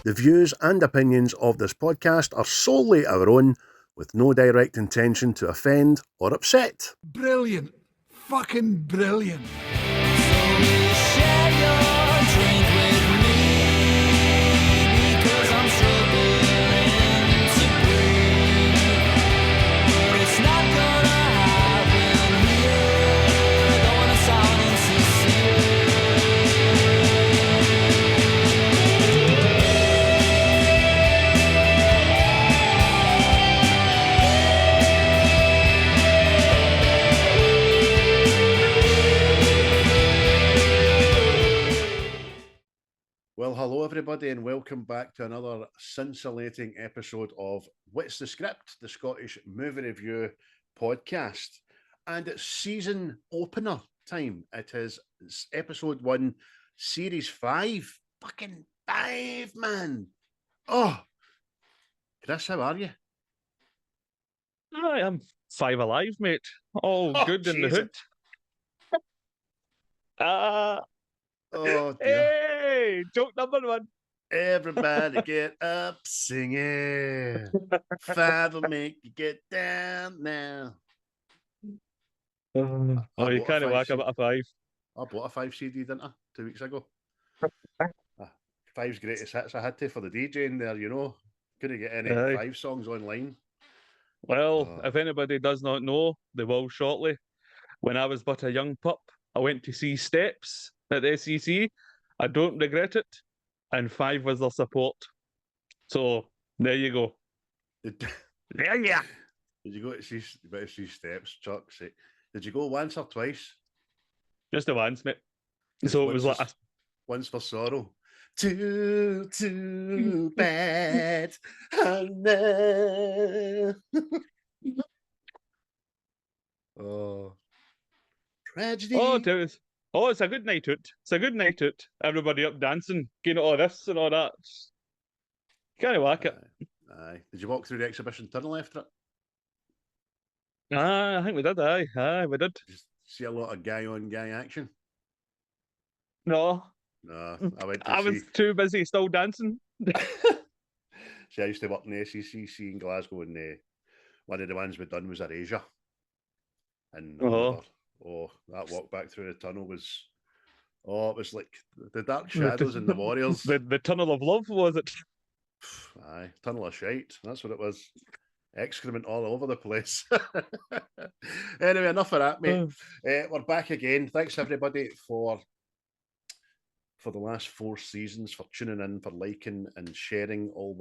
The views and opinions of this podcast are solely our own, with no direct intention to offend or upset. Brilliant. Fucking brilliant. Well, hello everybody, and welcome back to another scintillating episode of What's the Script, the Scottish movie review podcast. And it's season opener time. It's episode 1, series 5. Fucking 5, man. Oh, Chris, how are you? I am 5 alive, mate. All good in the hood. Oh, dear. Hey, joke number 1. Everybody get up singing. 5 will make you get down now. Oh, you can't whack a bit of 5. I bought a 5 CD, didn't I, 2 weeks ago? 5's greatest hits. I had to for the DJing there, you know. Couldn't get any 5 songs online. Well, if anybody does not know, they will shortly. When I was but a young pup, I went to see Steps at the SEC. I don't regret it. And 5 was their support. So, there you go. Yeah. Did you go to see Steps, Chuck? Did you go once or twice? Just the once, mate. So it was like once for sorrow. Too bad. Oh, tragedy. It's a good night out. It's a good night out. Everybody up dancing, getting all this and all that. Can't whack it. Aye. Did you walk through the exhibition tunnel after it? I think we did. Aye, we did. Did you see a lot of guy-on-guy action? No. I was too busy still dancing. See, I used to work in the SECC in Glasgow, and one of the ones we'd done was Erasure. And that walk back through the tunnel was, it was like the Dark Shadows and the Warriors. The Tunnel of Love, was it? Aye, Tunnel of Shite. That's what it was. Excrement all over the place. Anyway, enough of that, mate. We're back again. Thanks everybody for the last 4 seasons, for tuning in, for liking and sharing all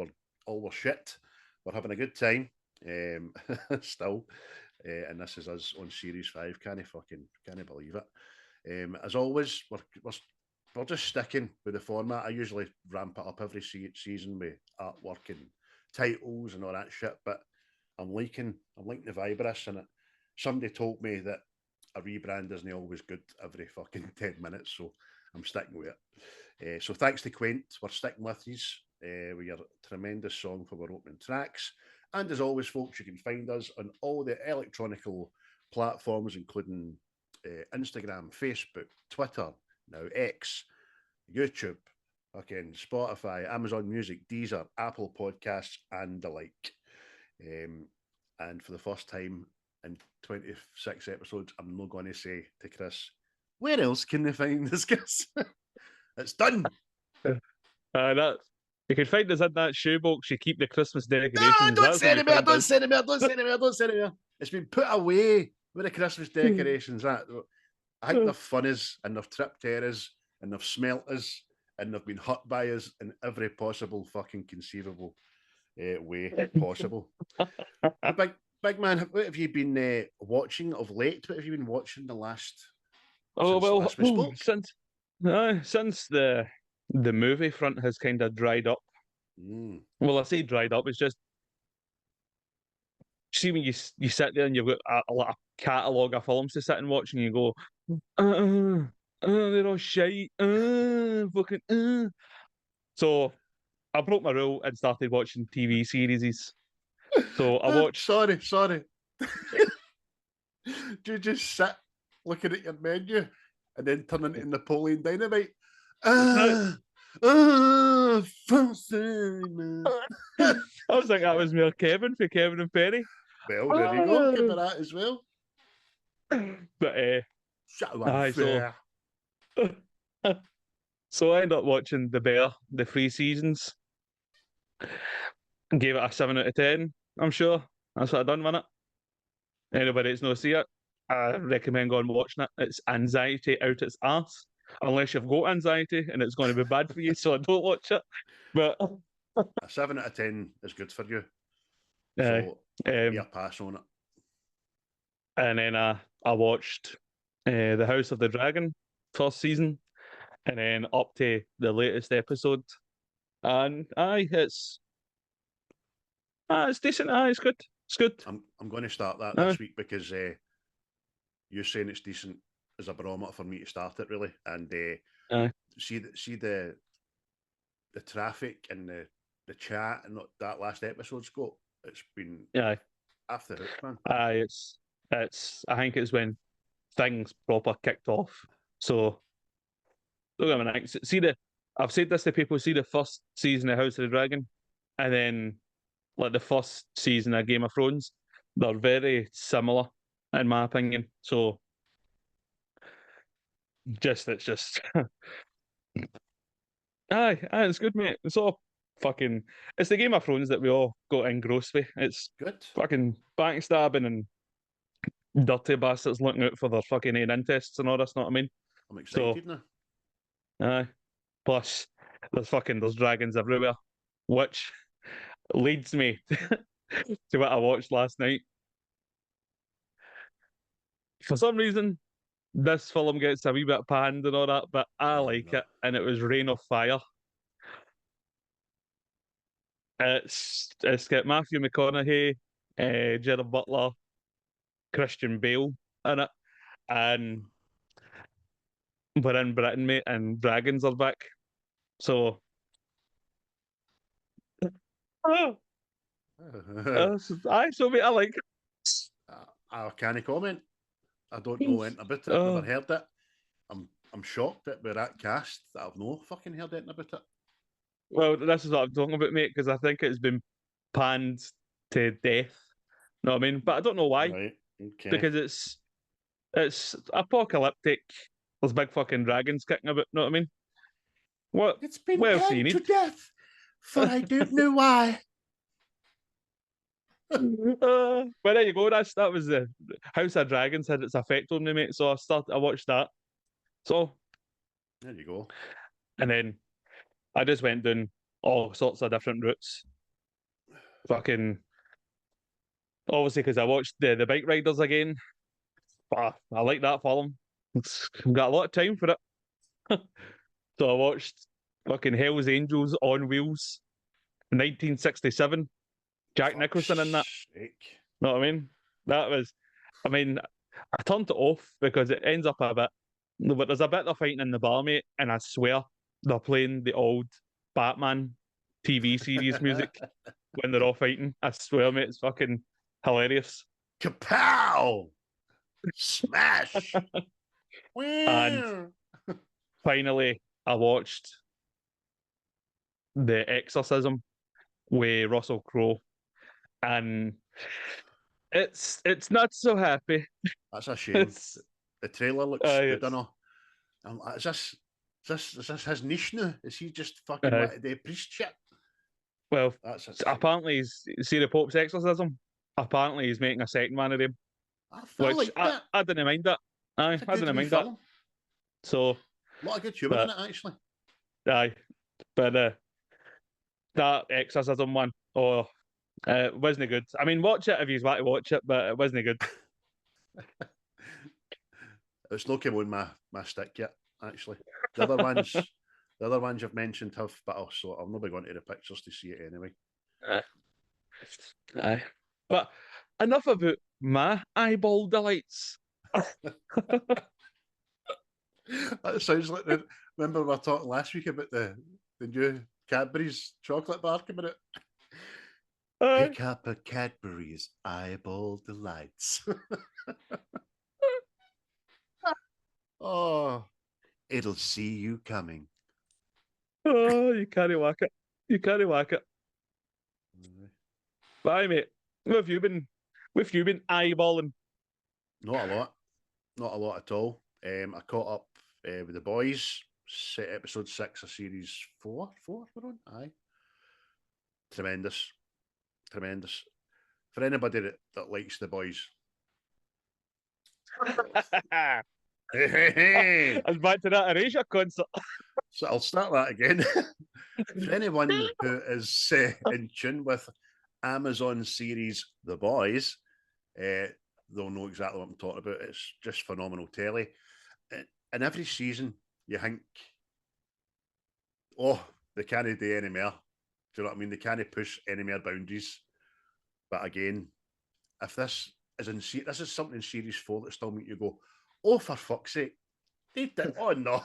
our shit. We're having a good time still, and this is us on series 5. Can't believe it. As always, we're just sticking with the format. I usually ramp it up every season with artwork and titles and all that shit, but I'm liking the vibe of this, and somebody told me that a rebrand isn't always good every fucking 10 minutes, so I'm sticking with it. So thanks to Quaint, we're sticking with yous with your tremendous song for our opening tracks. And as always, folks, you can find us on all the electronical platforms, including Instagram, Facebook, Twitter, now X, YouTube, again, Spotify, Amazon Music, Deezer, Apple Podcasts, and the like. And for the first time in 26 episodes, I'm not going to say to Chris, where else can they find this, Chris? It's done. You can find us in that shoebox. You keep the Christmas decorations. No, don't say anymore. It's been put away with the Christmas decorations. I think they've fun us, and they've tripped us, and they've smelt us, and they've been hurt by us in every possible fucking conceivable way possible. Big man, what have you been watching of late? What have you been watching the last? Since the movie front has kind of dried up. Well, I say dried up. It's just, see, when you sit there and you've got a catalogue of films to sit and watch, and you go, they're all shite. Fucking. So I broke my rule and started watching TV series. So I watched. Sorry. Do you just sit looking at your menu and then turn into Napoleon Dynamite? Fun. I was like, that was mere Kevin for Kevin and Penny. Well, there you go. Give me that as well. But Aye, so I ended up watching The Bear, the 3 seasons. Gave it a 7 out of 10. I'm sure that's what I done with it. Anybody that's not see it, I recommend going watching it. It's anxiety out its arse, unless you've got anxiety and it's going to be bad for you. So I don't watch it. But a 7 out of 10 is good for you. uh, So yeah, pass on it. And then I watched The House of the Dragon first season, and then up to the latest episode. And it's decent. It's good. It's good. I'm going to start that this week because you're saying it's decent as a barometer for me to start it really, and see the traffic and the chat and that last episode's got. It's been after the hook, man. It's I think it's when things proper kicked off. So don't get me wrong. I've said this to people. See the first season of House of the Dragon, and then like the first season of Game of Thrones. They're very similar, in my opinion. So it's just it's good, mate. It's all fucking. It's the Game of Thrones that we all got engrossed with. It's good. Fucking backstabbing and dirty bastards looking out for their fucking aid tests and all this. Know what I mean? I'm excited now. Plus, there's dragons everywhere, which leads me to what I watched last night. For some reason, this film gets a wee bit panned and all that, but I like it, and it was Reign of Fire. It's got Matthew McConaughey, Gerard Butler, Christian Bale in it, and we're in Britain, mate, and dragons are back. So, so mate, I like it. I can't comment. I don't know anything about it. I've never heard it. I'm shocked that we're that cast that I've no fucking heard anything about it. Well, this is what I'm talking about, mate, because I think it's been panned to death. Know what I mean? But I don't know why. Right. Okay. Because it's apocalyptic. There's big fucking dragons kicking about. Know what I mean? What? It's been panned to death, for I don't know why. But there you go. That was the House of Dragons had its effect on me, mate. So I watched that. So there you go. And then I just went down all sorts of different routes. Fucking obviously because I watched the Bike Riders again. But I like that film. I've got a lot of time for it. So I watched fucking Hell's Angels on Wheels, 1967. Jack Nicholson in that. Know what I mean? I turned it off because it ends up a bit. But there's a bit of fighting in the bar, mate, and I swear they're playing the old Batman TV series music when they're all fighting. I swear, mate, it's fucking hilarious. Kapow! Smash! And finally, I watched The Exorcism with Russell Crowe, and it's not so happy. That's a shame. The trailer looks good, I know. Is this his niche now? Is he just fucking wanted to do priest shit? Well, apparently see the Pope's Exorcism. Apparently he's making a second one of them. I didn't mind that. I didn't mind that. So a lot of good humour in it, actually. Aye, but that Exorcism one, it wasn't good. I mean, watch it if you want to watch it, but it wasn't good. It's not came on my stick yet, actually. The other ones you've mentioned have, but also I'll not be going to the pictures to see it anyway. Aye. But enough about my eyeball delights. That sounds like remember we were talking last week about the new Cadbury's chocolate bar coming out. Pick up a Cadbury's eyeball delights. Oh, it'll see you coming. Oh, you can't whack it. You can't whack it. Bye, mate. What have you been? What have you been eyeballing? Not a lot. Not a lot at all. I caught up with the boys. Episode 6 of series 4. 4 we're on? Aye. Tremendous. Tremendous. For anybody that likes the boys. I was back to that Erasure concert. So I'll start that again. For anyone who is in tune with Amazon series The Boys, they'll know exactly what I'm talking about. It's just phenomenal telly. And every season, you think, oh, they can't do any more. Do you know what I mean? They can't push any more boundaries. But again, if this is this is something in series 4 that still make you go, oh, for fuck's sake, they did. Oh no.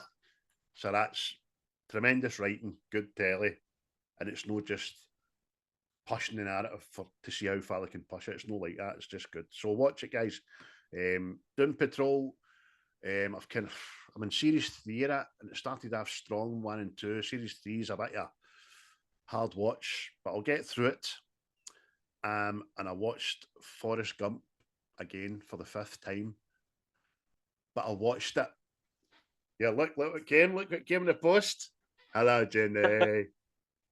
So that's tremendous writing, good telly, and it's not just pushing the narrative to see how far they can push it. It's not like that. It's just good. So watch it, guys. Doom Patrol. I'm in series 3 and it started to have strong 1 and 2. Series 3 is a bit of a hard watch, but I'll get through it. And I watched Forrest Gump again for the 5th time. But I watched it. Yeah, look what came in the post. Hello, Jenny.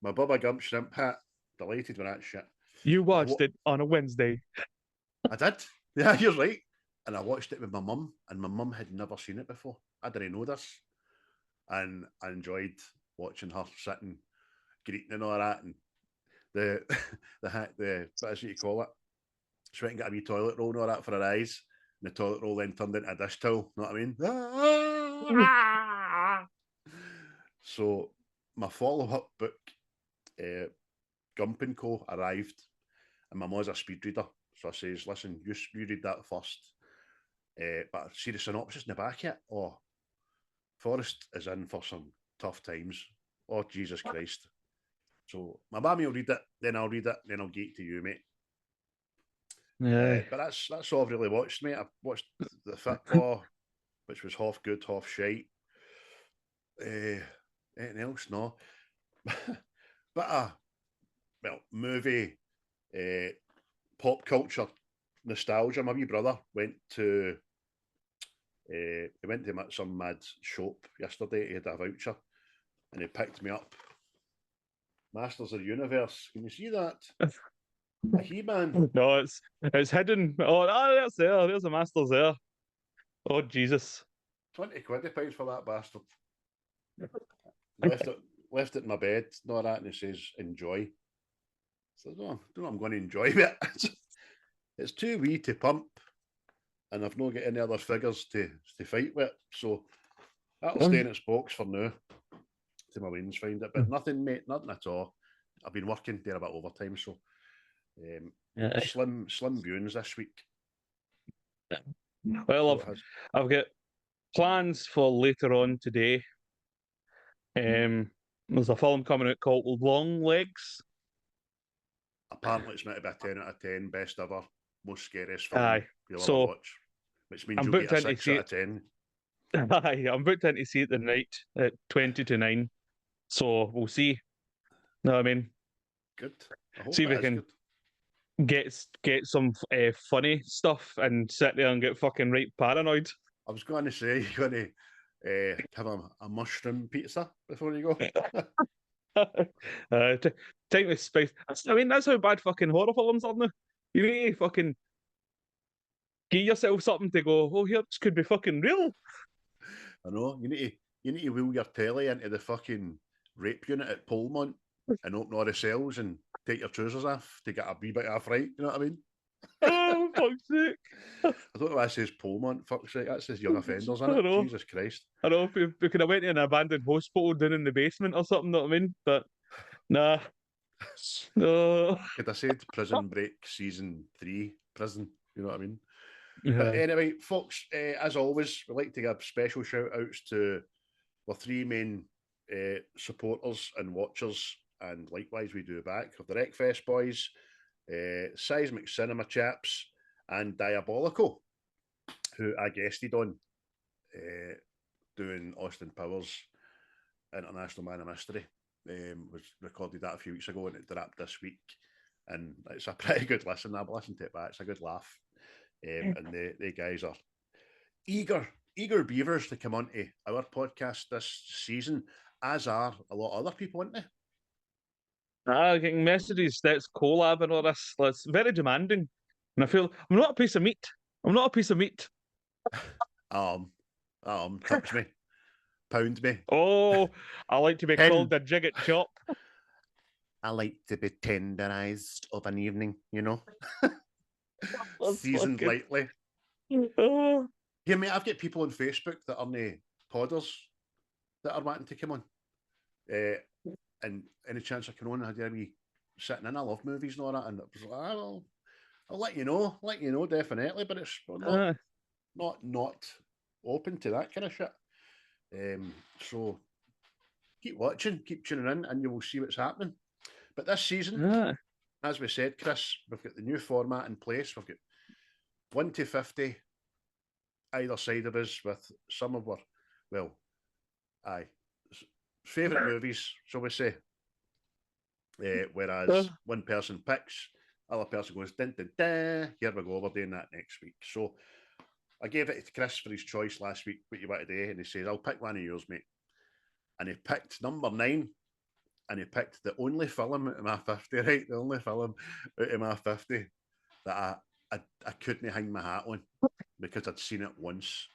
My Bubba Gump shrimp hat. Delighted with that shit. You watched it on a Wednesday. I did. Yeah, you're right. And I watched it with my mum, and my mum had never seen it before. I didn't know this. And I enjoyed watching her sitting, greeting and all that, and the what is it you call it? She went and got a wee toilet roll and all that for her eyes. And the toilet roll then turned into a dish towel. Know what I mean? So my follow-up book, Gump and Co. arrived, and my mum's a speed reader. So I says, listen, you read that first. But I see the synopsis in the back of it. Oh, Forrest is in for some tough times. Oh, Jesus Christ. So my mammy will read it, then I'll read it, then I'll get it to you, mate. Yeah. But that's all I've really watched, mate. I've watched the football, which was half good, half shite. Anything else? No. But movie, pop culture nostalgia. My wee brother went to some mad shop yesterday. He had a voucher, and he picked me up Masters of the Universe. Can you see that? A He-Man. No, it's hidden. Oh, that's there. There's a Masters there. Oh, Jesus. 20 quid he paid for that bastard. Left it in my bed, not that, and he says, enjoy. So I don't know I'm going to enjoy it. It's too wee to pump, and I've not got any other figures to fight with. So that'll stay in its box for now. Till my wings find it. But nothing, mate, nothing at all. I've been working, doing a bit overtime, so slim viewings this week. Well, I've got plans for later on today. There's a film coming out called Long Legs. Apparently, it's meant to be a 10 out of 10, best ever, most scariest film Aye. you'll So, ever watch. Which means I'm you'll get a booked in to 6 see out of 10. Aye, I'm booked in to see it tonight at 20 to 9. So we'll see. Know what I mean? Good. I hope See if we it is can good. get some funny stuff and sit there and get fucking right paranoid. I was going to say, you're going to have a mushroom pizza before you go. Take the spice. I mean, that's how bad fucking horror films are now. You need to fucking give yourself something to go, oh, here, this could be fucking real. I know. You need to wheel your telly into the fucking rape unit at Polmont and open all the cells and take your trousers off to get a wee bit of a fright. You know what I mean? Oh, fuck's sake. I don't know why it says Polmont. Fuck's sake. That says young offenders, isn't it? Jesus Christ. I know. We could have went to an abandoned hospital down in the basement or something, know what I mean? But, nah. No. Could I said Prison Break Season 3 prison? You know what I mean? Yeah. But anyway, folks, as always, we like to give special shout outs to our 3 main supporters and watchers, and likewise we do back of the Wreckfest boys, Seismic Cinema chaps, and Diabolical, who I guested on doing Austin Powers International Man of Mystery. was recorded that a few weeks ago, and it dropped this week. And it's a pretty good listen. I've listened to it back. It's a good laugh. And the guys are eager beavers to come onto our podcast this season, as are a lot of other people, aren't they? Getting messages that's collab and all this. It's very demanding. And I feel I'm not a piece of meat. I'm not a piece of meat. Touch me. Pound me. Oh, I like to be called a jigget chop. I like to be tenderized of an evening, you know. Seasoned fucking... lightly. Oh. Yeah, mate, I've got people on Facebook that are nae podders that are wanting to come on. And any chance I can on, I'd be sitting in. I love movies and all that. And it was like, I'll let you know, definitely. But it's not open to that kind of shit. So keep watching, keep tuning in, and you will see what's happening. But this season, as we said, Chris, we've got the new format in place. We've got 1 to 50 either side of us with some of our, favourite movies, shall we say. Whereas one person picks, other person goes, dun, dun, dun. Here we go, we're doing that next week. So I gave it to Chris for his choice last week, what you want today, and he says, I'll pick one of yours, mate. And he picked number 9, and he picked the only film out of my 50, right? The only film out of my 50 that I couldn't hang my hat on because I'd seen it once,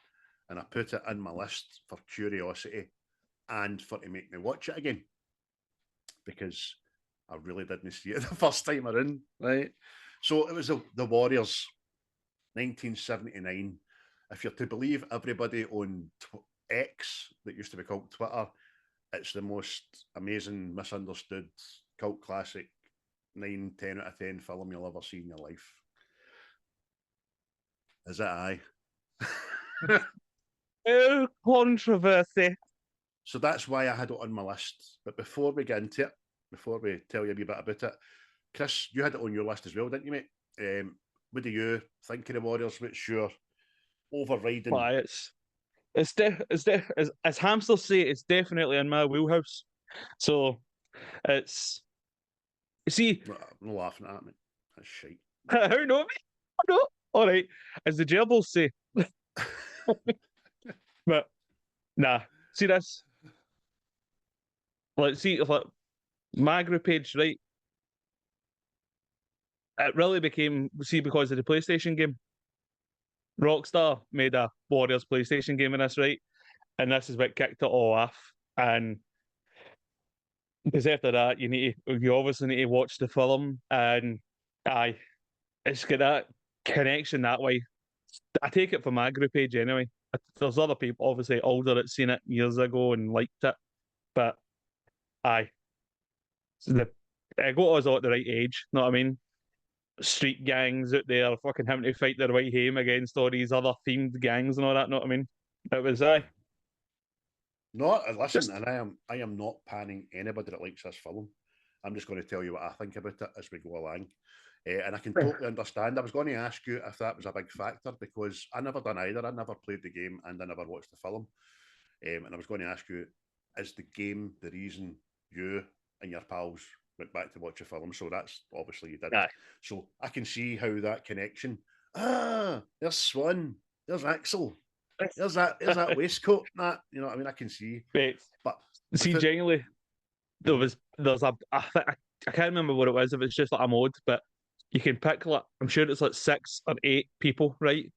and I put it in my list for curiosity and for to make me watch it again because I really didn't see it the first time around, right? So it was the Warriors, 1979. If you're to believe everybody on X, that used to be called Twitter, it's the most amazing, misunderstood cult classic 9, 10 out of 10 film you'll ever see in your life. Is it aye? Oh, controversy. So that's why I had it on my list. But before we get into it, before we tell you a wee bit about it, Chris, you had it on your list as well, didn't you, mate? What do you think of the Warriors? What's your overriding? Why, as hamsters say, it's definitely in my wheelhouse. So it's see. I'm not laughing at it, mate. That's shite. How know me? No. All right, as the gerbils say. But nah, see this. Let's see if my group page, right? It really became because of the PlayStation game. Rockstar made a Warriors PlayStation game in this, right? And this is what kicked it all off. And because after that, you obviously need to watch the film, and it's got that connection that way. I take it from my group page anyway. There's other people, obviously older, that seen it years ago and liked it, but I got us all at the right age. Know what I mean? Street gangs out there, fucking having to fight their way home against all these other themed gangs and all that. Know what I mean? It was No, listen, and I am not panning anybody that likes this film. I'm just going to tell you what I think about it as we go along. And I can totally understand. I was going to ask you if that was a big factor because I never done either. I never played the game and I never watched the film. And I was going to ask you, is the game the reason you and your pals went back to watch a film? So that's obviously you did. Aye. So I can see how that connection. There's Swan. There's Axel. There's that waistcoat. That, you know what I mean? I can see. Wait, but see, genuinely, there's I can't remember what it was. If it's just like a mode, but you can pick I'm sure it's 6 or 8 people, right?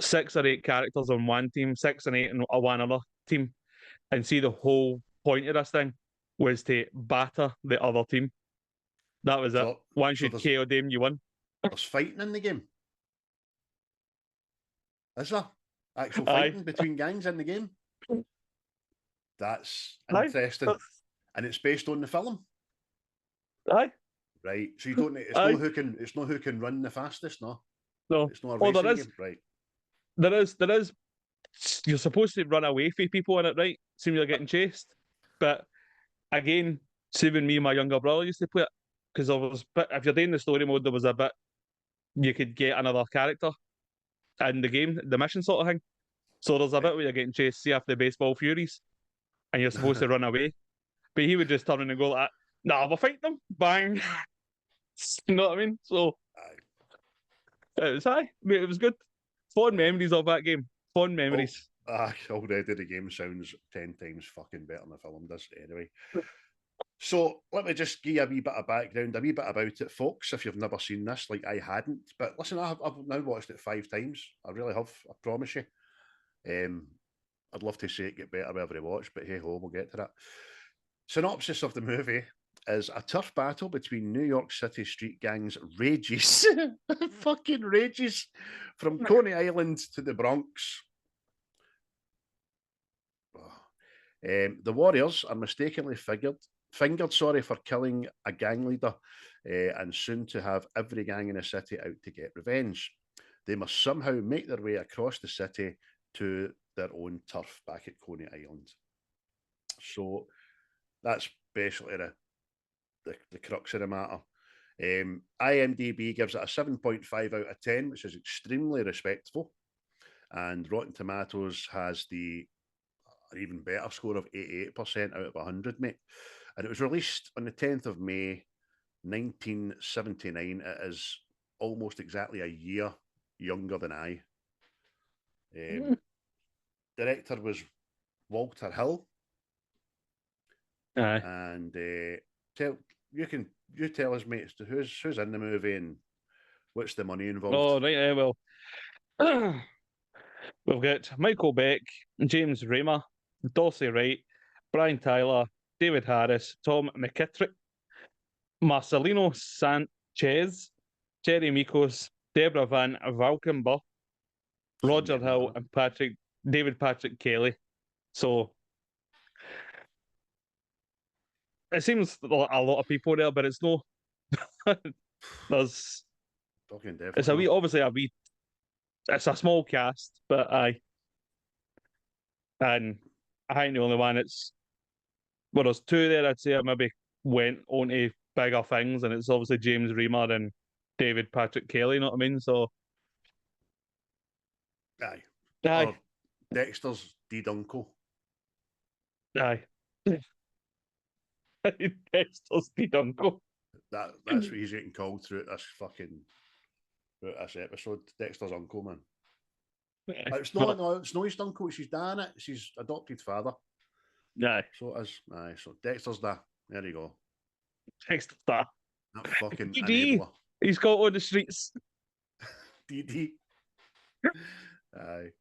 6 or 8 characters on one team, 6 and 8 on one other team, and see the whole point of this thing was to batter the other team. That was it. Once you KO them, you won. There's fighting in the game. Is there? Actual fighting between gangs in the game? That's interesting. And it's based on the film? Aye. Right. So you don't. It's not who can run the fastest, no. No. It's not a racing game, right? There is. You're supposed to run away from people in it, right? Seem you're getting chased, but again, saving me and my younger brother used to play it because if you're doing the story mode, there was a bit you could get another character in the game, the mission sort of thing. So there's a bit where you're getting chased, see after the baseball furies, and you're supposed to run away. But he would just turn in and go like, "Nah, we'll fight them." Bang. You know what I mean? So it was mate, it was good. Fond memories of that game. Fond memories. Already the game sounds 10 times fucking better than the film does anyway. So let me just give you a wee bit of background, a wee bit about it, folks, if you've never seen this, like I hadn't. But listen, I've now watched it 5 times. I really have, I promise you. I'd love to see it get better with every watch, but hey ho, we'll get to that. Synopsis of the movie is a tough battle between New York City street gangs rages, fucking rages, from Coney Island to the Bronx. The warriors are mistakenly fingered for killing a gang leader and soon to have every gang in the city out to get revenge. They must somehow make their way across the city to their own turf back at Coney Island. So that's basically the crux of the matter. IMDb gives it a 7.5 out of 10, which is extremely respectful. And Rotten Tomatoes has the even better score of 88% out of 100, mate. And it was released on the 10th of May, 1979. It is almost exactly a year younger than I. Director was Walter Hill. Aye. And you tell us, mate, who's in the movie and what's the money involved? Oh, right, well. We've got Michael Beck, James Remar, Dorset Wright, Brian Tyler, David Harris, Tom McKittrick, Marcelino Sanchez, Jerry Micos, Deborah Van Valkenburgh, Roger Hill, and David Patrick Kelly. So it seems a lot of people there, but it's no. It's a small cast, but and I ain't the only one. There's 2 there. I'd say I maybe went on to bigger things, and it's obviously James Remar and David Patrick Kelly. You know what I mean? So, aye. Or Dexter's deed uncle. Aye. Dexter's deed uncle. That's what he's getting called through this episode. Dexter's uncle, man. It's not his uncle, it's his dad, it's his adopted father. Aye. So it is. Aye. So Dexter's there you go. Dexter's that. That fucking DD. enabler. He's got on the streets. DD. Aye.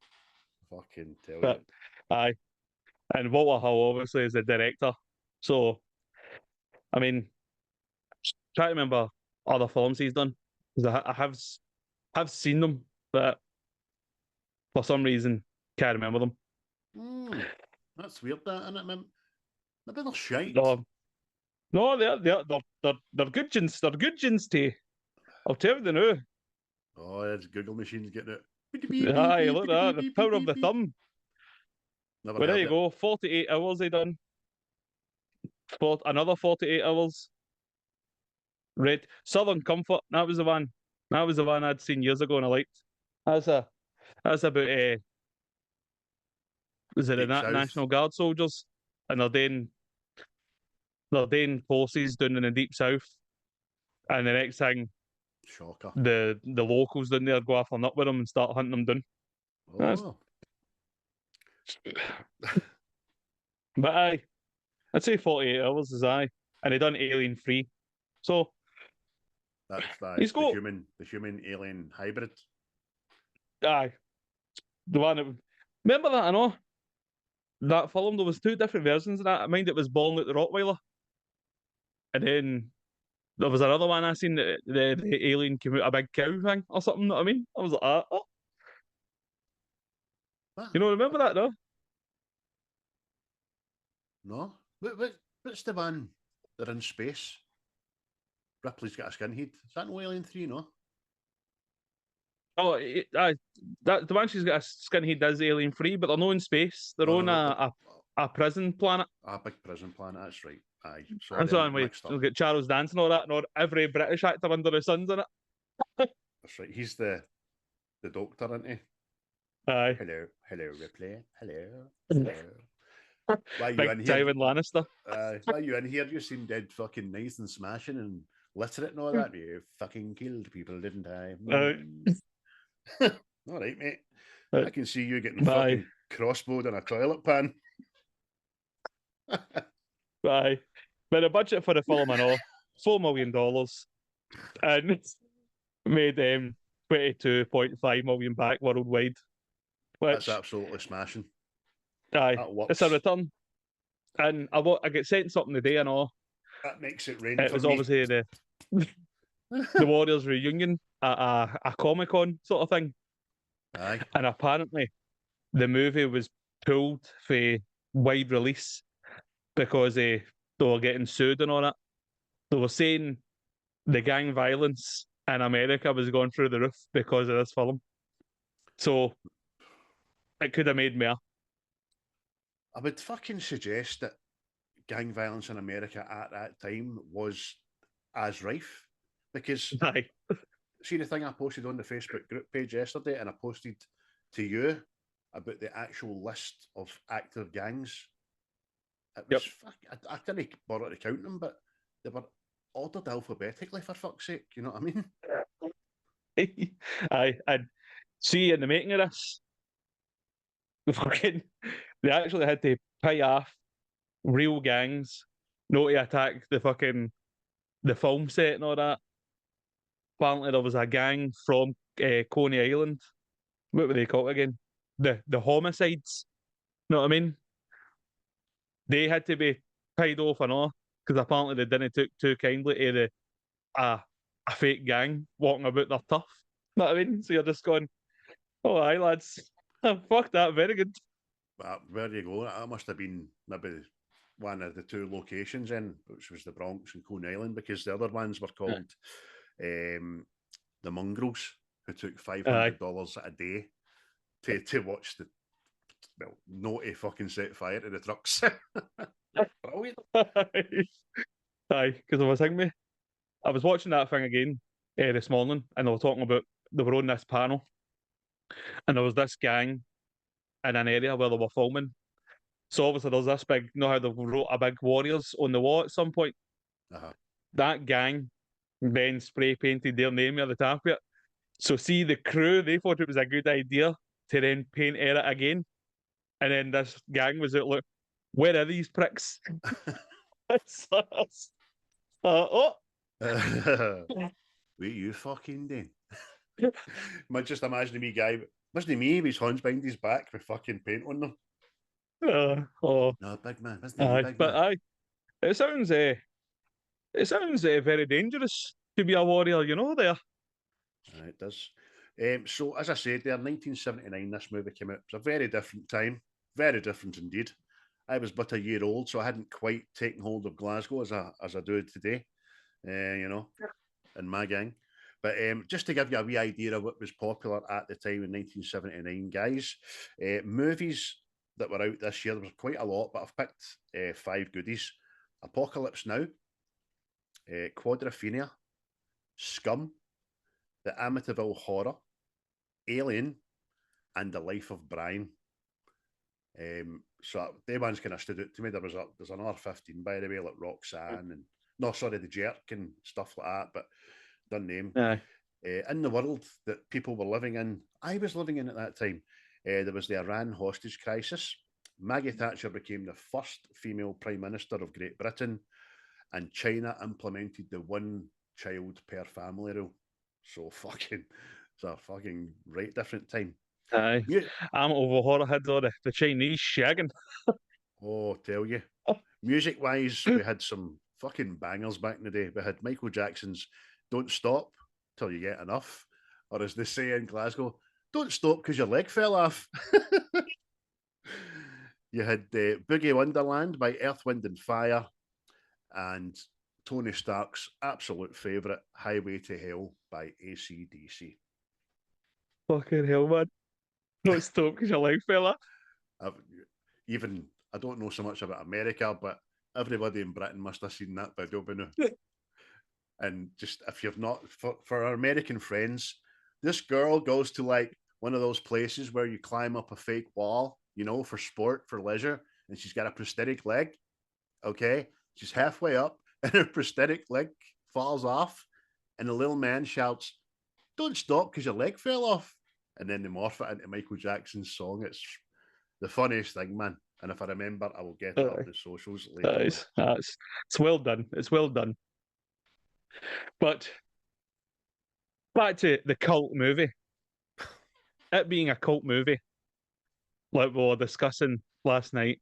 Fucking tell you. Aye. And Walter Hill obviously is the director. So, I mean, try to remember other films he's done. Because I have seen them, but for some reason can't remember them. That's weird, that, isn't it? Maybe they're shite. No, they're good gins. They're good gins too. I'll tell you now. Oh, there's Google machines getting it. Aye, look at that. The power of the thumb. Never Well, there you it. go. 48 hours they done. Another 48 hours. Red Southern Comfort. That was the one. That was the one I'd seen years ago and I liked. That's about was it the National Guard soldiers? And they're doing courses down in the deep south. And the next thing, shocker, the locals down there go off and up with them and start hunting them down. Oh. But I'd say 48 hours is and he done Alien 3. So that's he's got the human alien hybrid. Aye. The one that remember that I know? That film, there was 2 different versions of that. I mind it was Born Like the Rottweiler. And then there was another one I seen, the alien came out a big cow thing or something, you know what I mean? I was like, oh. What? You don't remember that, though? No. What's the one? They're in space. Ripley's got a skinhead. Is that no Alien 3, no? Oh, the one she's got a skinhead is Alien 3, but they're not in space. They're on a prison planet. A big prison planet, that's right. Aye. That's the one where you'll get Charles Dance and all that, and every British actor under the sun's in it. That's right. He's the doctor, isn't he? Aye. Hello, Ripley. Hello. Why you Big in here? Tywin Lannister. Why you in here? You seem dead fucking nice and smashing and literate and all that. You fucking killed people, didn't I? All right, mate. I can see you getting fucking crossbowed in a toilet pan. But the budget for the film and all, $4 million, and made 22.5 million back worldwide. That's absolutely smashing. Aye, That works. it's a return. And I get sent something today and all. That makes it rain. It was obviously the Warriors reunion at a Comic-Con sort of thing. Aye. And apparently the movie was pulled for wide release because they were getting sued and all that. They were saying the gang violence in America was going through the roof because of this film. So it could have made more. I would fucking suggest that gang violence in America at that time was as rife, because Aye. see the thing I posted on the Facebook group page yesterday, and I posted to you about the actual list of active gangs. It was I didn't bother to count them, but they were ordered alphabetically, for fuck's sake. You know what I mean? Aye, and see in the making of this, they actually had to pay off real gangs not to attack the film set and all that. Apparently there was a gang from Coney Island. What were they called again? The homicides. You know what I mean? They had to be paid off and all because apparently they didn't take too kindly to a fake gang walking about their tough. You know what I mean? So you're just going, oh, aye, lads. Fuck that, very good. But where you go? That must have been maybe one of the two locations in, which was the Bronx and Coney Island, because the other ones were called the Mongrels, who took $500 a day to watch the naughty fucking set fire to the trucks. Brilliant. Aye, because I was watching that thing again this morning, and they were talking about, they were on this panel, and there was this gang in an area where they were filming. So obviously there's this big, you know how they wrote a big Warriors on the wall at some point? That gang then spray painted their name at the top of it. So see, the crew, they thought it was a good idea to then paint it again. And then this gang was out, look, where are these pricks? What you fucking doing? Just imagine me guy, wasn't me, with his hands behind his back with fucking paint on them. No, big man, wasn't he, big man? Aye, it sounds very dangerous to be a warrior, you know, there. It does. So, as I said there, 1979, this movie came out. It was a very different time. Very different indeed. I was but a year old, so I hadn't quite taken hold of Glasgow as I do today, you know, in my gang. But just to give you a wee idea of what was popular at the time in 1979, guys, movies that were out this year, there was quite a lot, but I've picked 5 goodies. Apocalypse Now, Quadrophenia, Scum, The Amityville Horror, Alien, and The Life of Brian. So they ones kind of stood out to me. There's another 15, by the way, like Roxanne and the Jerk and stuff like that, but done name. In the world that people were living in, I was living in at that time, there was the Iran hostage crisis. Maggie Thatcher became the first female Prime Minister of Great Britain, and China implemented the one-child per family rule. So it's a fucking right different time. Aye, I'm over horror heads or the Chinese shagging. Tell you. Music-wise, we had some fucking bangers back in the day. We had Michael Jackson's Don't Stop Till You Get Enough, or as they say in Glasgow, don't stop because your leg fell off. You had Boogie Wonderland by Earth, Wind and Fire, and Tony Stark's absolute favourite, Highway to Hell by AC/DC. Fucking hell, man. Don't stop because your leg fell off. I don't know so much about America, but everybody in Britain must have seen that video by now. And just, if you've not, for our American friends, this girl goes to like one of those places where you climb up a fake wall, you know, for sport, for leisure, and she's got a prosthetic leg. Okay, she's halfway up, and her prosthetic leg falls off, and the little man shouts, "Don't stop because your leg fell off." And then they morph it into Michael Jackson's song. It's the funniest thing, man. And if I remember, I will get it up the socials later. It's well done. It's well done. But back to the cult movie. It being a cult movie, like we were discussing last night,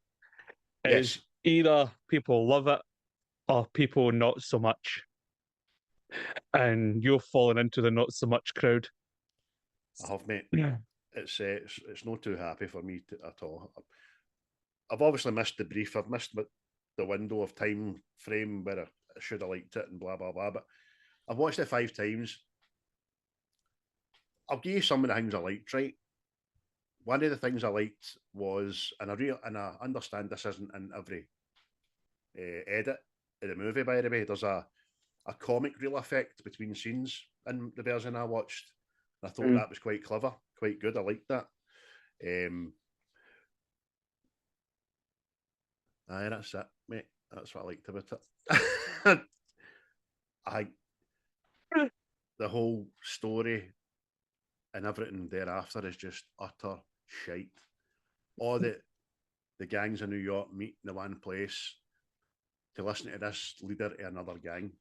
is either people love it or people not so much. And you're falling into the not so much crowd. I have, mate. Yeah. It's not too happy for me at all. I've obviously missed the brief. I've missed the window of time frame where I should have liked it and blah blah blah. But I've watched it 5 times. I'll give you some of the things I liked. Right, one of the things I liked was, and I understand this isn't in every edit of the movie. By the way, there's a comic reel effect between scenes in the version I watched. I thought that was quite clever, quite good. I liked that. Aye, that's it, mate. That's what I liked about it. The whole story and everything thereafter is just utter shite. All the gangs in New York meet in the one place to listen to this leader to another gang.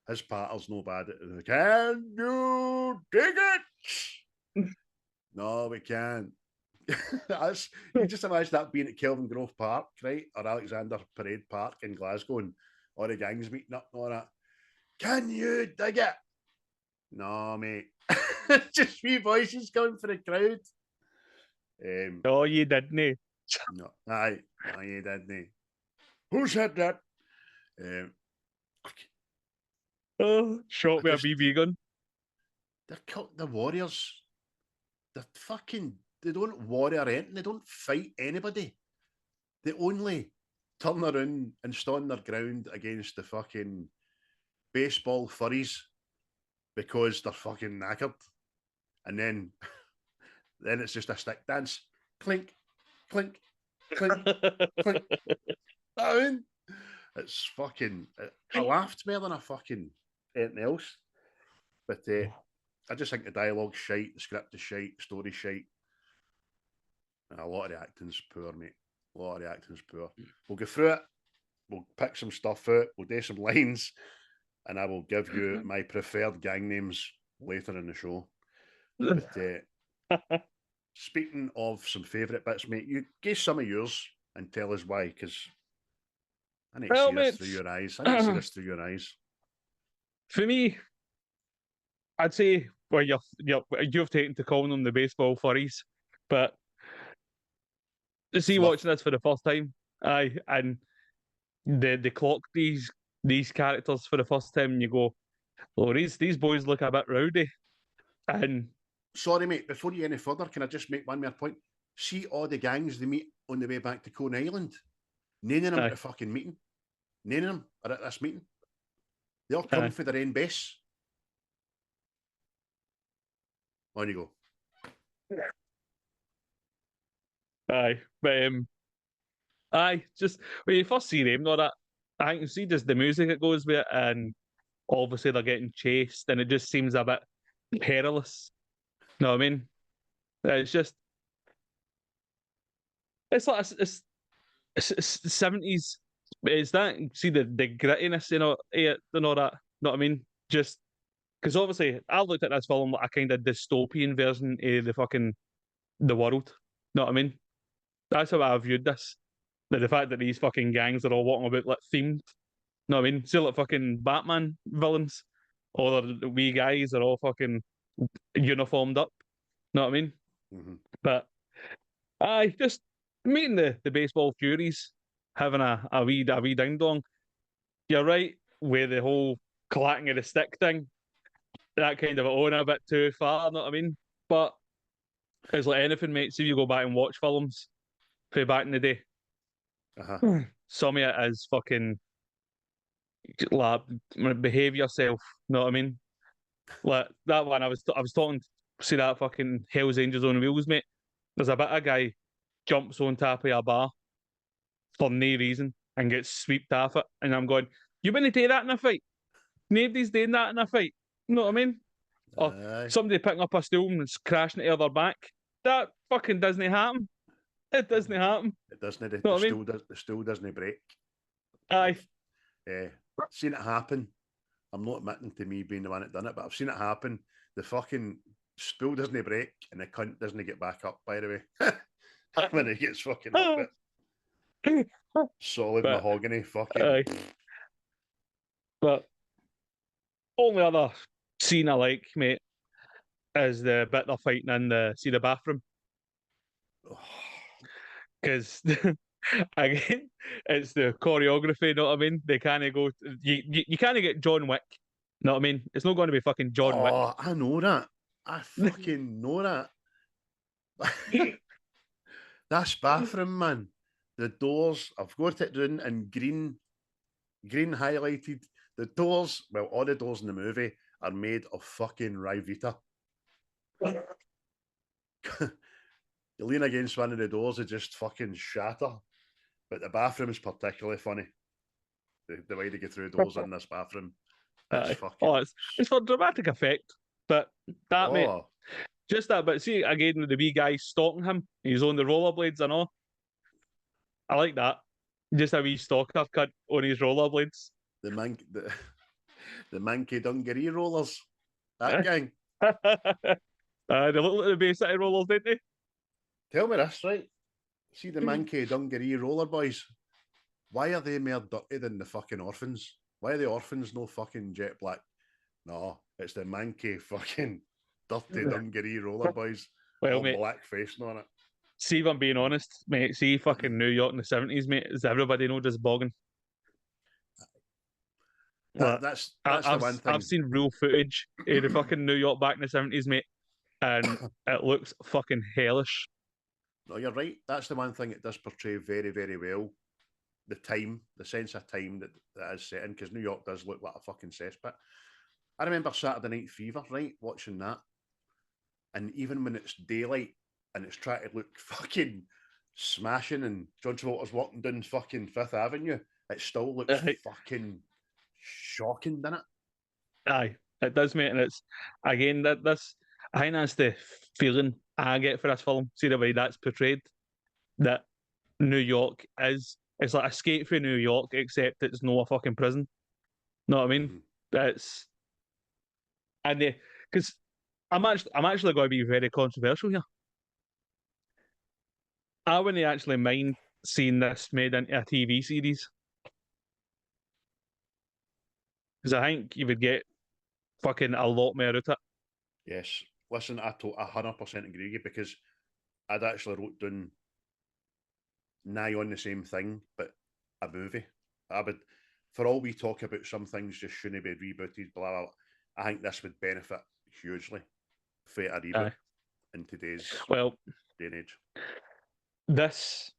His pattern's no bad. Can you dig it? No, we can't. You just imagine that being at Kelvin Grove Park, right? Or Alexander Parade Park in Glasgow, and all the gangs meeting up and all that. Can you dig it? No, mate. Just 3 voices coming for the crowd. No, you didn't. No, you didn't. Who said that? Shot with a BB gun. The Warriors. They don't warrior anything. They don't fight anybody. They only turn around and stand their ground against the fucking baseball furries because they're fucking knackered. And then it's just a stick dance. Clink, clink, clink, clink. I mean, it's fucking... I laughed more than I fucking anything else. But I just think the dialogue's shite, the script is shite, the story's shite. And a lot of the acting's poor, mate. A lot of the acting's poor. We'll go through it. We'll pick some stuff out. We'll do some lines. And I will give you my preferred gang names later in the show. But speaking of some favourite bits, mate, you give some of yours and tell us why, because I need to see this through your eyes. I need to see this through your eyes. For me, I'd say, well, you've taken to calling them the baseball furries, but to see watching this for the first time, and they clock these characters for the first time, and you go, "Oh, these boys look a bit rowdy." And sorry, mate, before you go any further, can I just make one more point? See all the gangs they meet on the way back to Coney Island. None of them at the fucking meeting. None of them are at this meeting. They all come for their own base. On you go. But just when you first see them, that I can see just the music that goes with it, and obviously they're getting chased, and it just seems a bit perilous. You know what I mean? It's just, it's like it's 70s. Is that, see the grittiness, and all that? You know what I mean? Just because obviously I looked at this film like a kind of dystopian version of the world. Know what I mean? That's how I viewed this. The fact that these fucking gangs are all walking about like themed. Know what I mean? See, like fucking Batman villains, or the wee guys are all fucking uniformed up. Know what I mean? Mm-hmm. But I just meeting the baseball furies, having a wee ding dong. You're right with the whole clacking of the stick thing. That kind of went a bit too far. Know what I mean? But it's like anything, mate. See if you go back and watch films from back in the day. Some of it is fucking like behave yourself. Know what I mean? Like that one, I was talking. See that fucking Hell's Angels on Wheels, mate. There's a bit of guy jumps on top of a bar for no reason and gets swept off it. And I'm going, you wouldn't do that in a fight. Nobody's doing that in a fight. You know what I mean? Or Aye. somebody picking up a stool and crashing into their back. That fucking doesn't happen. It doesn't happen. It doesn't. The, Know the what I stool mean? does. The stool doesn't break. Aye. Seen it happen. I'm not admitting to me being the one that done it, but I've seen it happen. The fucking stool doesn't break and the cunt doesn't get back up, by the way. When he gets fucking up it. Solid But, mahogany, fucking. aye. But only other scene I like, mate, is the bit they're fighting in the bathroom. Because again, it's the choreography, you know what I mean? They kind of go, you kind of get John Wick, you know what I mean? It's not going to be fucking John Wick. Oh, I know that. I fucking know that. That's bathroom, man. The doors, I've got it down in green highlighted. The doors, well, all the doors in the movie are made of fucking Rivita. You lean against one of the doors, it just fucking shatter. But the bathroom is particularly funny. The way they get through doors in this bathroom. It's fucking... Oh, it's for dramatic effect. But that, mate, Oh, just that, but see, again, with the wee guy stalking him, he's on the rollerblades and all. I like that. Just a wee stalker cut on his rollerblades. the Mankey Dungaree rollers. That gang. They look like the Bay City rollers, don't they? Tell me this, right? See the Mankey Dungaree roller boys. Why are they more dirty than the fucking orphans? Why are the orphans no fucking jet black? No, it's the Mankey fucking dirty Dungaree roller boys. Well, all mate, black facing on it. see if I'm being honest, mate. See fucking New York in the 70s, mate. Is everybody know just bogging? That's the one thing. I've seen real footage of the fucking New York back in the 70s, mate, and it looks fucking hellish. No, you're right. That's the one thing it does portray very, very well. The time, the sense of time that is set in, because New York does look like a fucking cesspit. I remember Saturday Night Fever, right, watching that. And even when it's daylight and it's trying to look fucking smashing and John Travolta's walking down fucking Fifth Avenue, it still looks fucking shocking, doesn't it? Aye, it does, mate. And it's, again, I think that's the feeling I get for this film. See the way that's portrayed, that New York it's like Escape from New York, except it's not a fucking prison. Know what I mean? It's, and because I'm actually going to be very controversial here. I wouldn't actually mind seeing this made into a TV series, because I think you would get fucking a lot more out of it. Yes. Listen, I 100% agree with you, because I'd actually wrote down nigh on the same thing, but a movie. I would, for all we talk about, some things just shouldn't be rebooted, blah, blah, blah. I think this would benefit hugely for a reboot in today's day and age. This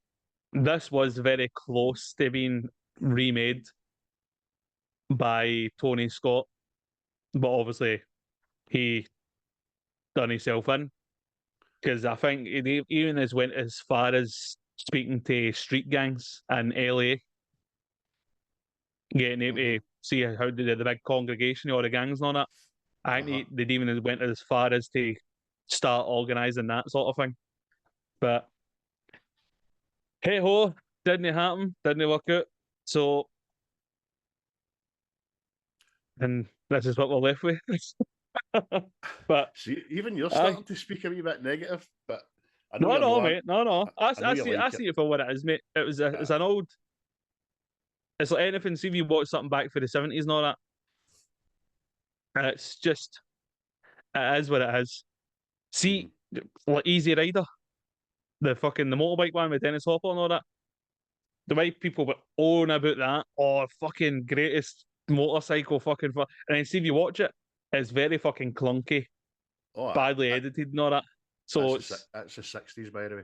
was very close to being remade by Tony Scott, but obviously he done himself in, because I think he even went as far as speaking to street gangs in LA, getting them to see how they did the big congregation of all the gangs and all that. I think they even went as far as to start organising that sort of thing. But hey ho, didn't happen, didn't work out. So, and this is what we're left with. But see, even you're starting to speak a wee bit negative, but I know no, mate, no. I see it for what it is, mate. It's an old. It's like anything. See if you watch something back for the 70s and all that. It's just, it is what it is. See, like Easy Rider, the motorbike one with Dennis Hopper and all that. The way people were on about that, fucking greatest motorcycle fucking fun. And then see if you watch it, it's very fucking clunky, badly edited and all that. So that's the 60s, by the way.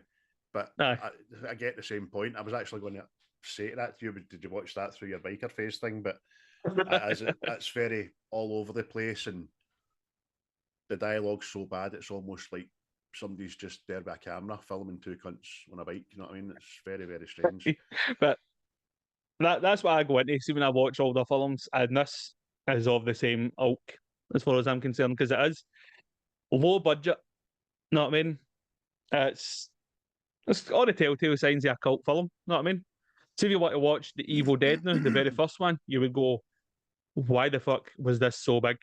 But I get the same point. I was actually going to say that to you, but did you watch that through your biker phase thing? But it's very all over the place, and the dialogue's so bad it's almost like somebody's just there with a camera filming two cunts on a bike. You know what I mean? It's very, very strange. But that's what I go into. See, when I watch all the films, and this is of the same ilk as far as I'm concerned, because it is low budget. You know what I mean? It's all the telltale signs of a cult film. You know what I mean? See, if you want to watch The Evil Dead now, the very first one, you would go, why the fuck was this so big?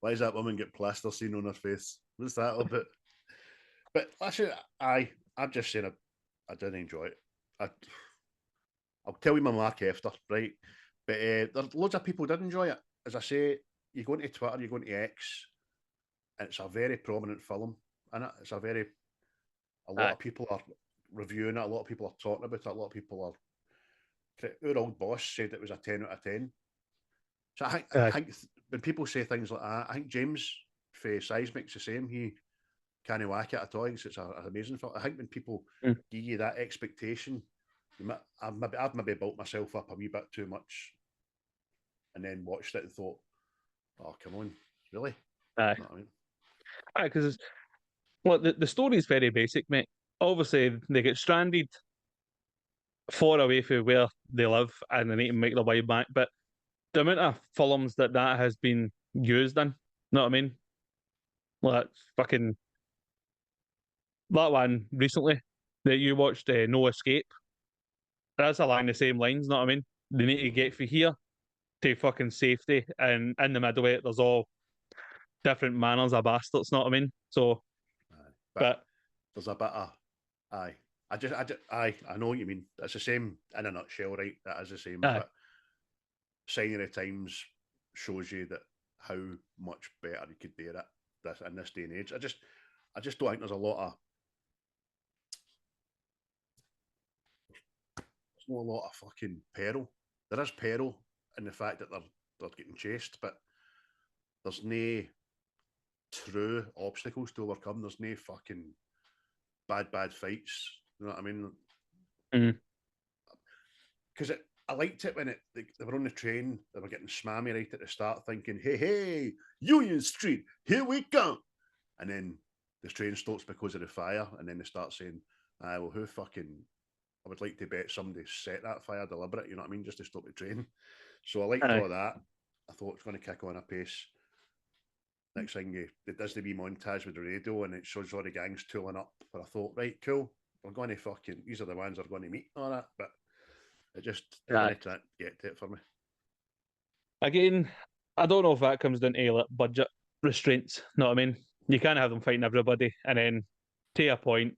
Why does that woman get plasticine on her face? What's that all about? But actually, I'm just saying I didn't enjoy it. I'll tell you my mark after, right? But there's loads of people did enjoy it. As I say, you go into Twitter, you go into X, and it's a very prominent film, and it's a lot of people are reviewing it, a lot of people are talking about it, a lot of people are. Our old boss said it was a 10 out of 10. So I think when people say things like that, I think James for Seismic's the same. He can't whack it at all. It's an amazing film. I think when people give you that expectation, I've maybe built myself up a wee bit too much, and then watched it and thought, "Oh, come on, really?" Aye, you know what I mean? aye, because the story is very basic, mate. Obviously, they get stranded far away from where they live, and they need to make their way back. But the amount of films that has been used in, you know what I mean? Like fucking that one recently that you watched, No Escape. That's along the same lines, you know what I mean? They need to get from here to fucking safety, and in the middle of it, there's all different manners of bastards, you know what I mean? So, but there's a bit of aye. I know what you mean. It's the same in a nutshell, right? That is the same. But Sign of the Times shows you that how much better you could do it this in this day and age. I just don't think there's a lot of not a lot of fucking peril. There is peril in the fact that they're getting chased, but there's no true obstacles to overcome. There's no fucking bad fights. You know what I mean? Because I liked it when they were on the train, they were getting smammy right at the start, thinking, hey, Union Street, here we come. And then the train stops because of the fire, and then they start saying, well, who fucking, I would like to bet somebody set that fire deliberate, you know what I mean, just to stop the train. So I liked all that. I thought it's going to kick on a pace. Next thing, it does the wee montage with the radio, and it shows all the gangs tooling up. But I thought, right, cool, we're going to fucking, these are the ones that are going to meet and all that, but it just didn't get to it for me. Again, I don't know if that comes down to like budget restraints. Know what I mean? You can't have them fighting everybody, and then to a point,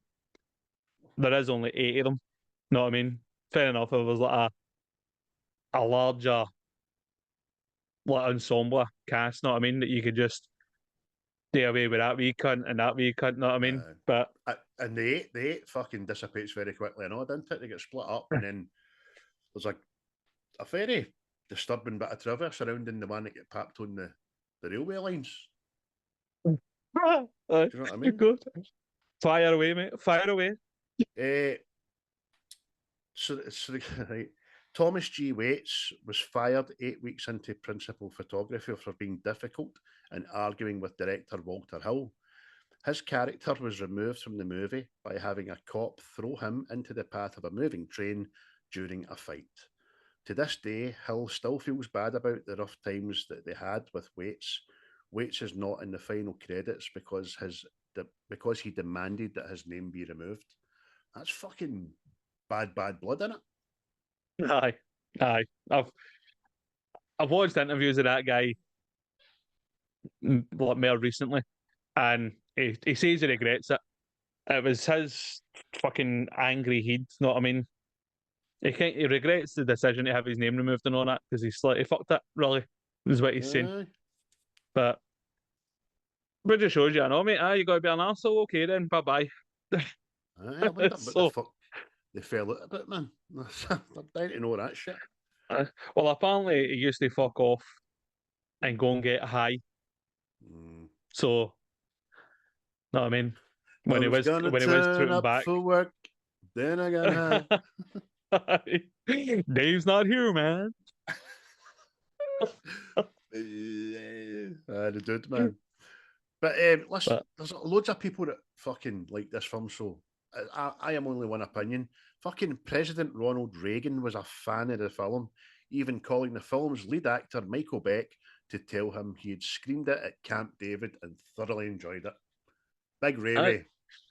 there is only 8 of them. Know what I mean? Fair enough. If it was like a larger like ensemble cast. Know what I mean? That you could just stay away with that wee cunt and that wee cunt. Know what I mean? But and the eight fucking dissipates very quickly. I know, didn't it? They get split up, and then there's like a very disturbing bit of trivia surrounding the one that get papped on the railway lines. Do you know what I mean? Good. Fire away, mate. Fire away. So right. Thomas G. Waits was fired 8 weeks into principal photography for being difficult and arguing with director Walter Hill. His character was removed from the movie by having a cop throw him into the path of a moving train during a fight. To this day, Hill still feels bad about the rough times that they had with Waits. Waits is not in the final credits because he demanded that his name be removed. That's fucking bad blood, isn't it? Aye. I've watched interviews of that guy more recently, and he says he regrets it. It was his fucking angry head. Know what I mean? He regrets the decision to have his name removed and all that because he fucked it. Really, is what he's saying. But just shows you, I know, mate. You got to be an arsehole. Okay, then. Bye bye. I wonder what the fuck they fell out about, man. I'm dying to know that shit. Well, apparently he used to fuck off and go and get high. So, know what I mean? When he was turning back for work, then I got high. Dave's not here, man. The dude, man. But listen, there's loads of people that fucking like this film, so I am only one opinion. Fucking President Ronald Reagan was a fan of the film, even calling the film's lead actor, Michael Beck, to tell him he had screened it at Camp David and thoroughly enjoyed it. Big Ray Ray.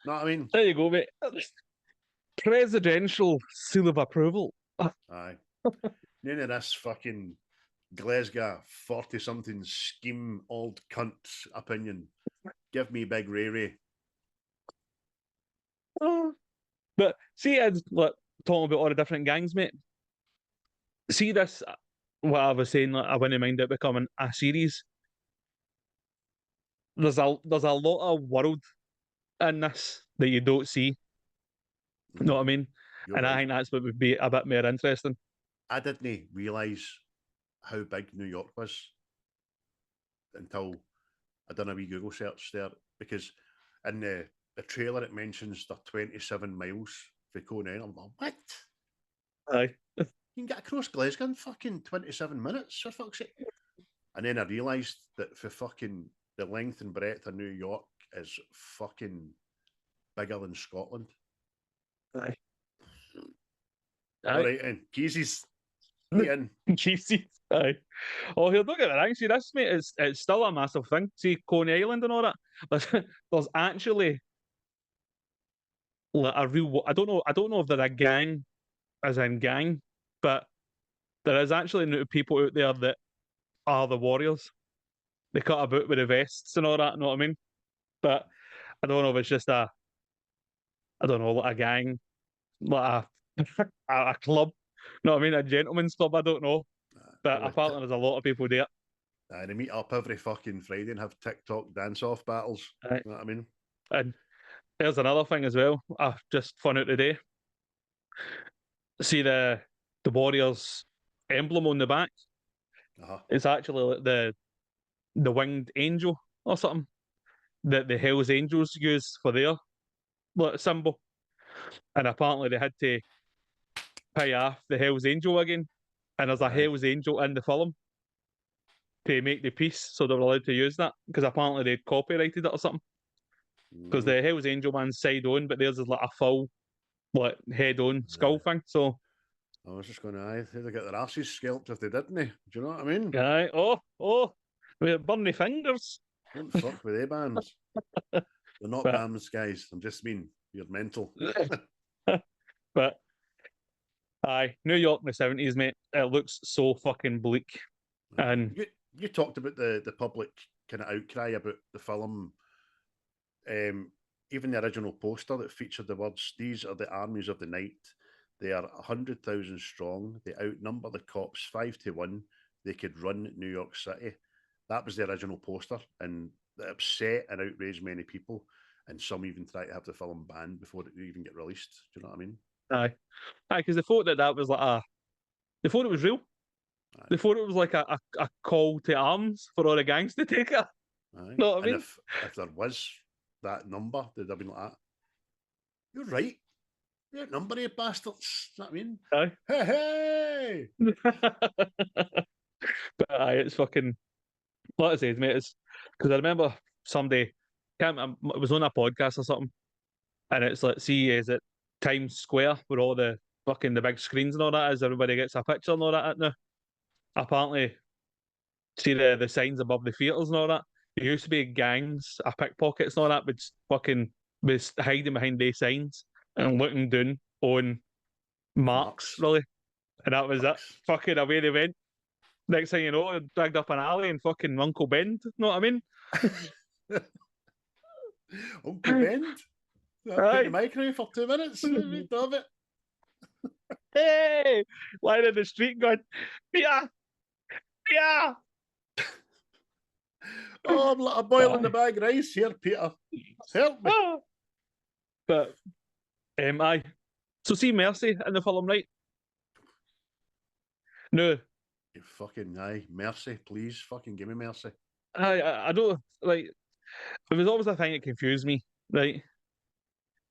Know what I mean? There you go, mate. Presidential seal of approval. Aye. None of this fucking Glasgow 40-something scheme old cunt opinion. Give me Big Ray Ray. But see, as like talking about all the different gangs, mate. See this, what I was saying, like, I wouldn't mind it becoming a series. There's a lot of world in this that you don't see. You know what I mean? You're and right. I think that's what would be a bit more interesting. I didn't realise how big New York was until I done a wee Google search there, because in the trailer it mentions they're 27 miles for Coney Island. I'm like, what? Aye. You can get across Glasgow in fucking 27 minutes, for fuck's sake. And then I realised that for fucking the length and breadth of New York is fucking bigger than Scotland. Aye. All right, and Keezy's in. Cheesy. Aye. Oh, here, don't get me wrong. See, this, mate, it's still a massive thing. See, Coney Island and all that. There's actually like a real. I don't know if they're a gang, as in gang, but there is actually people out there that are the warriors. They cut about with the vests and all that. Know what I mean? But I don't know if it's just I don't know, like a gang, like a club. You know what I mean? A gentleman's club. I don't know. But apparently there's a lot of people there. They meet up every fucking Friday and have TikTok dance-off battles. Aye. You know what I mean? And there's another thing as well. I just found out today. See the Warriors emblem on the back. It's actually like the winged angel or something that the Hell's Angels use for their like, symbol. And apparently they had to pay off the Hell's Angel again. And there's a Hell's Angel in the film to make the piece, so they were allowed to use that because apparently they'd copyrighted it or something. Because the Hell's Angel man's side on, but theirs is like a full, like head on skull thing. So I was just going to, they'd get their asses scalped if they didn't. Do you know what I mean? Aye. Oh, with burny fingers. Don't fuck with they bands. They're not bands, guys. I'm just mean you're mental. But aye, New York in the 70s, mate. It looks so fucking bleak. And you talked about the public kind of outcry about the film. Even the original poster that featured the words, "These are the armies of the night. They are 100,000 strong. They outnumber the cops 5-1. They could run New York City." That was the original poster, and it upset and outraged many people. And some even tried to have the film banned before it even get released. Do you know what I mean? Aye, because they thought that was like they thought it was real. Aye. They thought it was like a call to arms for all the gangs to take it. Aye. Know what I mean? And if there was that number, they'd have been like that. You're right. You outnumber you bastards. You know what I mean? Aye. Hey! But aye, it's fucking, like I said, mate, it's because I remember somebody, it was on a podcast or something, and it's like, see, is it Times Square where all the fucking the big screens and all that is, everybody gets a picture and all that now. Apparently, see the signs above the theatres and all that. There used to be gangs, pickpockets and all that, would fucking was hiding behind these signs and looking down on marks, really. And that was it. Fucking away they went. Next thing you know, dragged up an alley and fucking Uncle Ben. Know what I mean? Uncle Ben? Put the mic away for 2 minutes. Love it. Hey! Lying in the street going, Peter! Peter! Oh, I'm like a boil in the bag rice here, Peter. Help me. But, aye. So see Mercy in the film, right? No. You fucking, Mercy, please. Fucking give me Mercy. I don't, like, it was always a thing that confused me, right?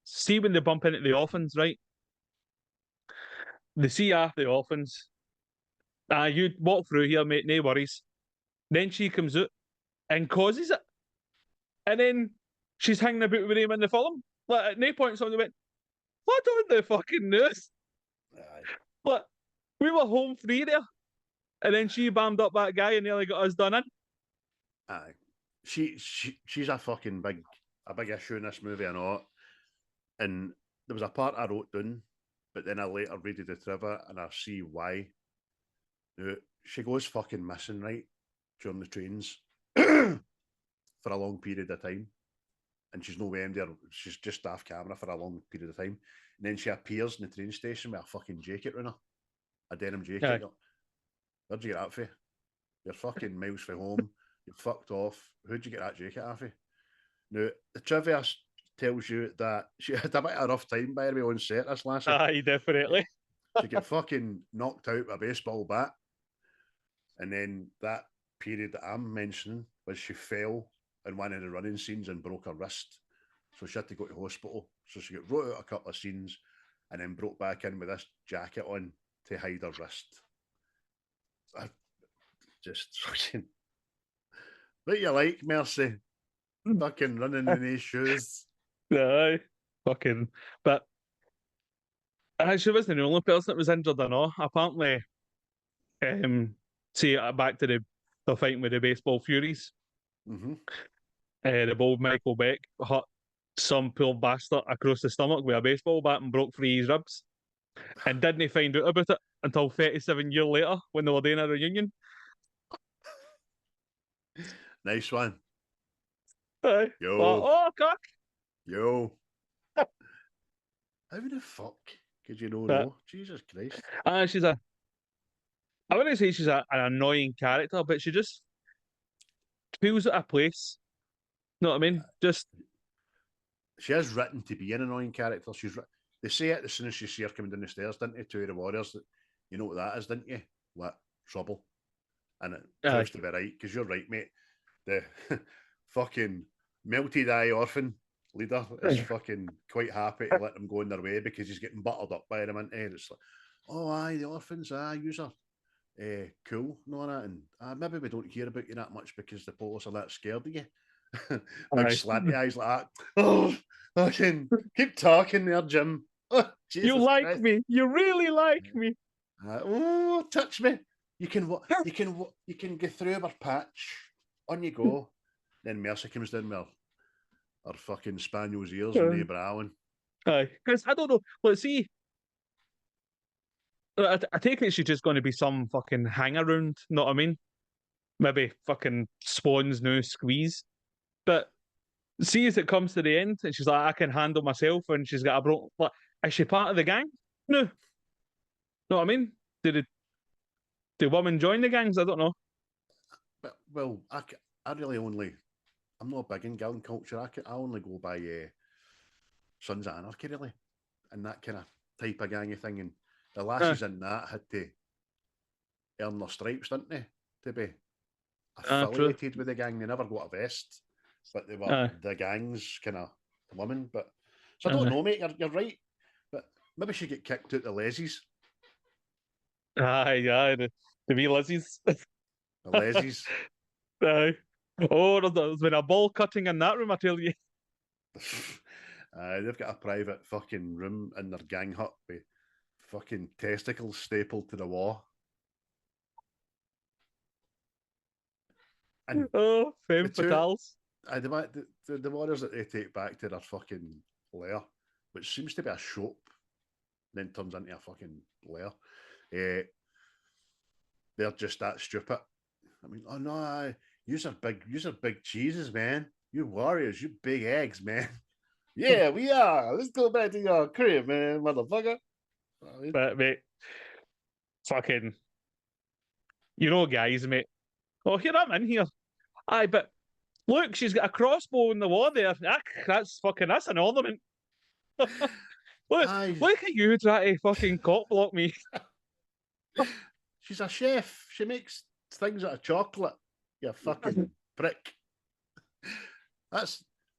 See when they bump into the orphans, right? They see after the orphans. You walk through here, mate, no worries. Then she comes out and causes it. And then she's hanging about with him in the film. Like, at no point somebody went, what on the fucking news? Aye. Like, we were home free there. And then she bammed up that guy and nearly got us done in. Aye. She's a fucking big issue in this movie, I know. And there was a part I wrote down, but then I later read the trivia and I see why. Now, she goes fucking missing, right, during the trains for a long period of time. And she's no way there. She's just off camera for a long period of time. And then she appears in the train station with a fucking jacket on her. A denim jacket. Aye. Where'd you get that for? You're fucking miles from home. You're fucked off. Who'd you get that jacket off of? Now, the trivia tells you that she had a bit of a rough time, by the way, on set, this lassie. Aye, definitely. She got fucking knocked out with a baseball bat. And then that period that I'm mentioning was she fell in one of the running scenes and broke her wrist. So she had to go to hospital. So she got wrote out a couple of scenes and then broke back in with this jacket on to hide her wrist. I just fucking... What you like, Mercy? Fucking running in these shoes. Aye. Fucking... But... she wasn't the only person that was injured, I know. Apparently... see, back to the fighting with the baseball furies. Mm-hmm. The bold Michael Beck hit some poor bastard across the stomach with a baseball bat and broke three of his ribs. And didn't find out about it until 37 years later when they were doing a reunion. Nice one. Aye. Yo. Oh, cock. Yo. How the fuck could you know? Jesus Christ. She's a... I wouldn't say she's an annoying character, but she just feels at a place. You know what I mean? Just... She is written to be an annoying character. They say it as soon as you see her coming down the stairs, didn't they? Two of the warriors. That, you know what that is, didn't you? What? Trouble. And it proves to be right, because you're right, mate. The fucking melted eye orphan leader is fucking quite happy to let them go on their way because he's getting buttered up by them, isn't he? It's like, oh, aye, the orphans, user. Cool, no, that, and maybe we don't hear about you that much because the police are that scared of you. Big slanty eyes like that. Oh, fucking keep talking there, Jim. Oh, Jesus you like Christ. me. You really like me. Oh, touch me. You can go through our patch. On you go. Then Mercy comes down with her fucking spaniel's ears and the Brown. Aye, because I don't know. Let's see. I take it she's just going to be some fucking hang around. Know what I mean? Maybe fucking Spawn's new squeeze. But see, as it comes to the end, and she's like, I can handle myself, and she's got a bro. Like, is she part of the gang? No. Know what I mean? Did women join the gangs? I don't know. But, well, I really only... I'm not big in gang culture. I only go by Sons of Anarchy, really. And that kind of type of gangy thing. And the lasses in that had to earn their stripes, didn't they? To be affiliated with the gang. They never got a vest, but they were the gang's kind of woman. But so I don't know, mate. You're right. But maybe she get kicked out the Leslie's. Aye, the wee Lizzies. The Leslie's. Aye. Oh, there's been a ball cutting in that room, I tell you. They've got a private fucking room in their gang hut with fucking testicles stapled to the wall. And femme fatales. The warriors that they take back to their fucking lair, which seems to be a shop, then turns into a fucking lair. They're just that stupid. I mean, oh no, you're big cheeses, man. You warriors, you big eggs, man. Yeah, we are. Let's go back to your crib, man, motherfucker. But mate, fucking, you know, guys, mate. Oh, here I'm in here. Aye, but look, she's got a crossbow in the wall there. That's an ornament. Look at you trying to fucking cock block me. She's a chef. She makes things out of chocolate. You fucking prick.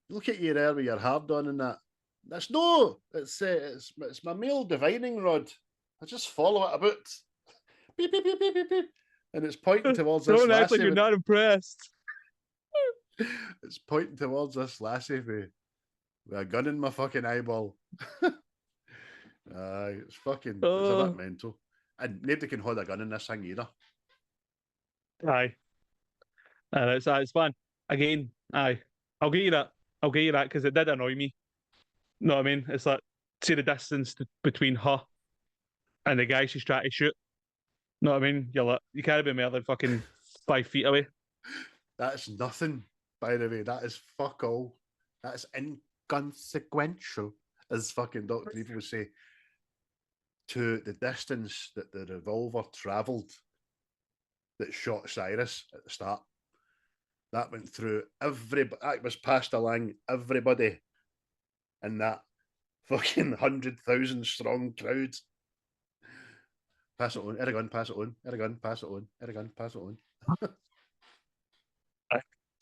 Look at you there with your hard on and that. It's my male divining rod. I just follow it about. Beep, beep, beep, beep, beep, beep. And it's pointing towards this Don't act lassie. like you're not impressed. It's pointing towards this lassie with a gun in my fucking eyeball. It's a bit mental. And nobody can hold a gun in this thing either. Aye. It's fun. Again, aye. I'll give you that. Because it did annoy me. You know what I mean? It's like, see the distance between her and the guy she's trying to shoot. You know what I mean? You're like, you can't be more than fucking 5 feet away. That's nothing, by the way. That is fuck all. That's inconsequential, as fucking Dr. Evil would say, to the distance that the revolver travelled that shot Cyrus at the start. That went through that was past along everybody in that fucking 100,000 strong crowd. Pass it on, Eragon, pass it on, Eragon, pass it on, Eragon, pass it on.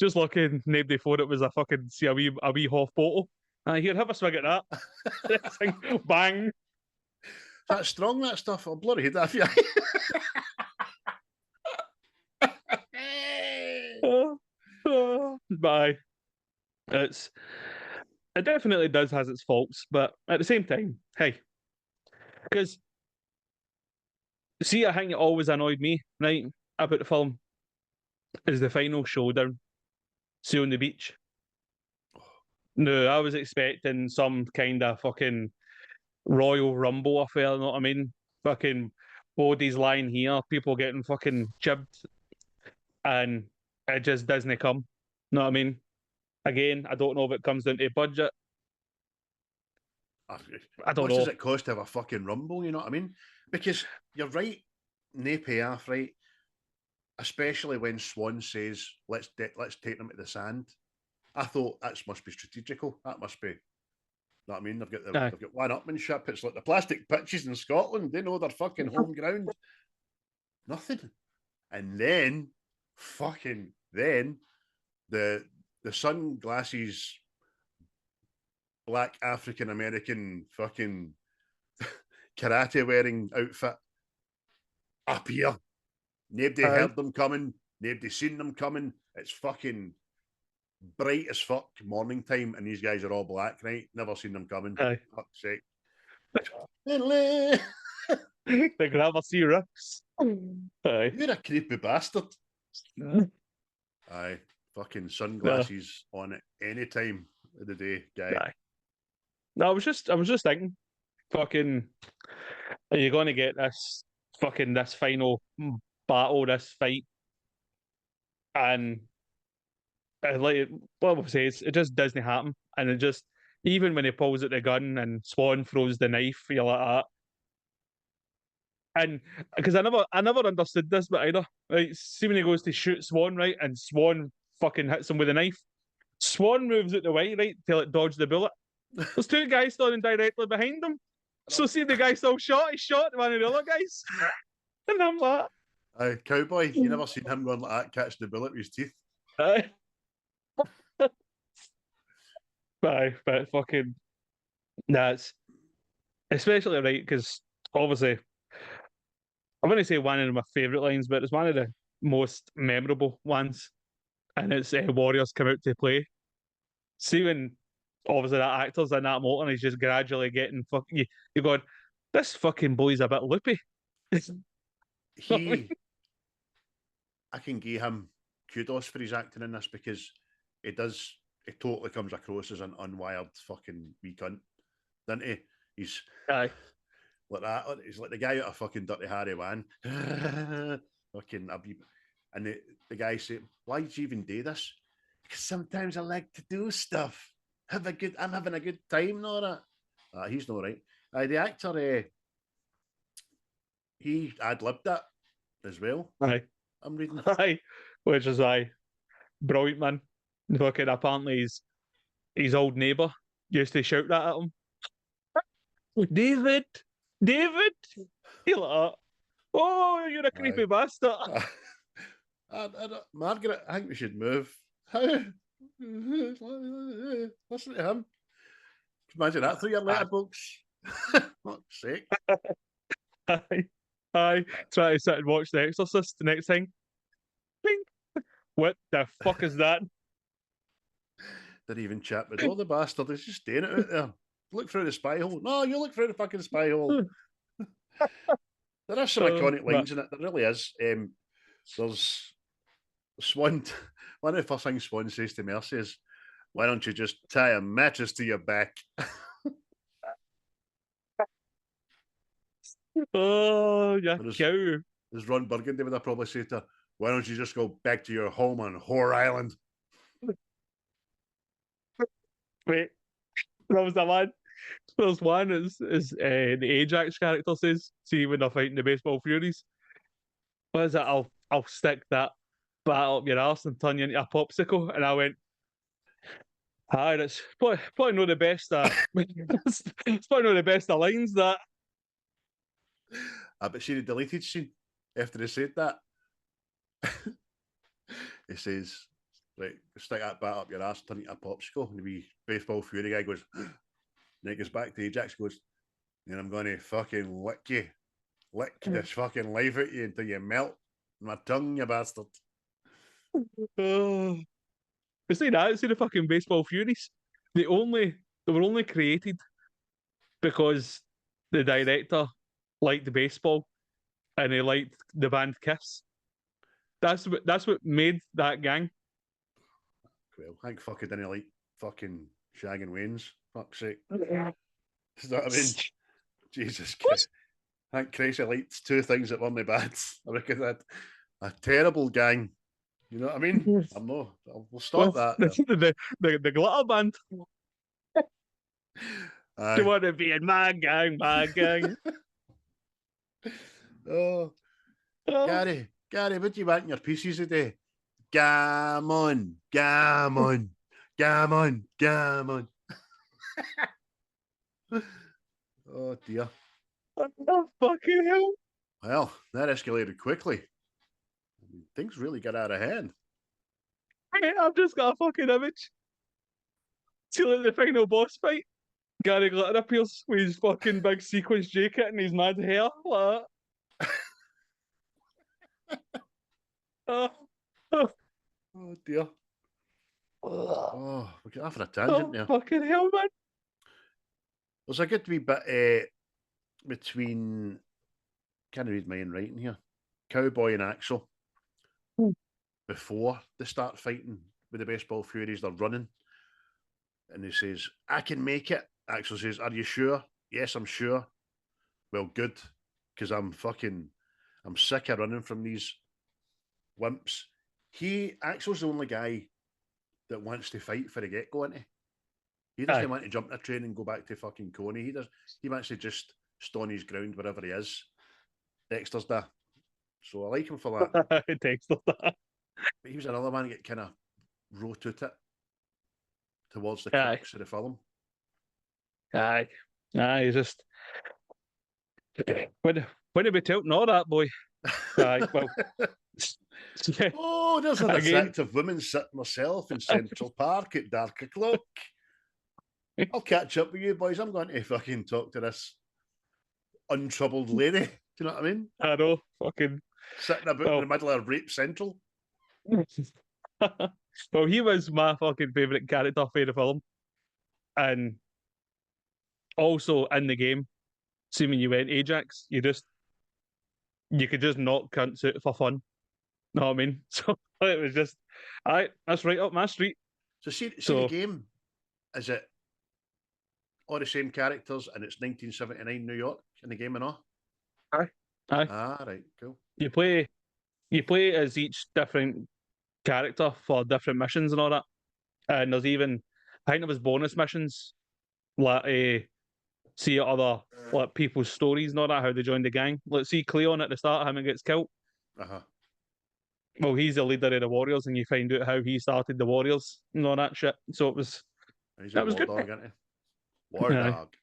Just looking, nobody thought it was a fucking, see a wee half bottle. Here, have a swig at that. Bang. That's strong, that stuff. I'll blur it off you. Bye. It definitely does has its faults, but at the same time, hey, because see, I think it always annoyed me, right, about the film is the final showdown. See on the beach. No, I was expecting some kind of fucking Royal Rumble affair, you know what I mean? Fucking bodies lying here, people getting fucking jibbed, and it just doesn't come. You know what I mean? Again, I don't know if it comes down to budget. I don't know. What does it cost to have a fucking rumble, you know what I mean? Because you're right, no payoff, right? Especially when Swan says, let's take them to the sand. I thought that must be strategical. That must be, you know what I mean? They've got one-upmanship. It's like the plastic pitches in Scotland. They know their fucking home ground. Nothing. And then, the sunglasses, black African-American fucking karate-wearing outfit appear. Nobody heard them coming. Nobody seen them coming. It's fucking bright as fuck morning time, and these guys are all black, right? Never seen them coming. Fuck's sake. The Gramercy Rocks. You're a creepy bastard. Aye. Fucking sunglasses on it any time of the day, guy. No, I was just thinking, fucking, are you going to get this final battle, this fight? And like what we say, it just doesn't happen. And it just, even when he pulls out the gun and Swan throws the knife, you're like that. And because I never understood this, but either, right? See when he goes to shoot Swan, right, and Swan fucking hits him with a knife. Swan moves out the way, right, to like dodge the bullet. There's two guys standing directly behind him. So see the guy still shot. He shot one of the other guys, and I'm like, aye, cowboy. You never seen him going like that, catch the bullet with his teeth. Aye. But fucking, that's especially right because obviously I wouldn't say one of my favourite lines, but it's one of the most memorable ones, and it's Warriors come out to play. See when obviously that actor's in that motor and he's just gradually getting fucking. You're going, this fucking boy's a bit loopy. I can give him kudos for his acting in this because he totally comes across as an unwired fucking wee cunt, doesn't he? He's aye. Like that. He's like the guy out of fucking Dirty Harry Wan. Fucking and the guy said, why did you even do this? Because sometimes I like to do stuff. I'm having a good time, Nora. He's not right. The actor, he ad-libbed that as well. Aye. I'm reading. Aye. Which is brilliant, man. Fucking apparently his old neighbour used to shout that at him. David! You're like, oh, you're a creepy bastard. Margaret, I think we should move. Listen to him. Imagine that through your letterbox. Fuck's sake. Aye. Try to sit and watch The Exorcist the next time. Bing. What the fuck is that? Didn't even chat the door, the bastard. He's just staying out there. Look through the spy hole. No, you look through the fucking spy hole. There are some iconic lines in it. There really is. There's Swan. One of the first things Swan says to Mercy is, "Why don't you just tie a mattress to your back?" Oh, yeah, cow. There's Ron Burgundy would have probably said to her, "Why don't you just go back to your home on Whore Island?" Wait, that was the one. There's one is the Ajax character says, see when they're fighting the baseball furies. What is it? I'll stick that bat up your arse and turn you into a popsicle. And I went, hi, that's probably not the best it's probably not the best of lines that. I bet she had deleted scene after they said that. He says, right, stick that bat up your ass, turn it into a popsicle. And the wee baseball fury guy goes, and it goes back to Ajax, goes, and I'm going to fucking lick you. Lick this fucking life out you until you melt my tongue, you bastard. Oh. But see the fucking baseball furies. They were only created because the director liked the baseball and he liked the band Kiss. That's what made that gang. Well, I think fucking didn't like fucking shagging Wayne's. Fuck's sake. Is that what I mean? Jesus Christ. I think Crazy liked two things that weren't bad. I reckon that a terrible gang. You know what I mean? I'm no. We'll stop that. The glitter band. Aye. Do you want to be in my gang, my gang? Oh, Gary, what do you want in your pieces today? Gammon. Oh, dear. Oh, fucking hell. Well, that escalated quickly. I mean, things really got out of hand. I've just got a fucking image. See, like the final boss fight? Gary Glitter appears with his fucking big sequence jacket and his mad hair. Like that. Oh, dear. Oh, we got off on a tangent there. Fucking hell, man. There's a good wee bit between, can't read my own writing here, Cowboy and Axel. Before they start fighting with the baseball furies, they're running. And he says, I can make it. Axel says, are you sure? Yes, I'm sure. Well, good. Because I'm sick of running from these wimps. Axel's the only guy that wants to fight for the get-go, isn't he? He doesn't want to jump in a train and go back to fucking Coney. He wants to just stone his ground wherever he is. Dexter's there. So I like him for that. Dexter's there. But he was another one to get kind of wrote at it towards the crux of the film. Aye, just when we tilting all that, boy. Aye, well. Oh, there's an attractive woman sitting herself in Central Park at dark o'clock. I'll catch up with you boys. I'm going to fucking talk to this untroubled lady. Do you know what I mean? I know, fucking sitting about in the middle of Rape Central. Well, he was my fucking favourite character for the film. And also in the game, see when you went Ajax, you could just knock cunts out for fun. Know what I mean? So it was just, that's right up my street. So see the game, is it all the same characters and it's 1979 New York in the game and all? Aye. Ah, right, cool. You play as each different character for different missions and all that. And there's even, I think there was bonus missions, like see other like people's stories and all that, how they joined the gang. Let's see Cleon at the start, him and gets killed. Well, he's the leader of the Warriors, and you find out how he started the Warriors and all that shit. So it was. That was good. Dog, isn't he? War dog.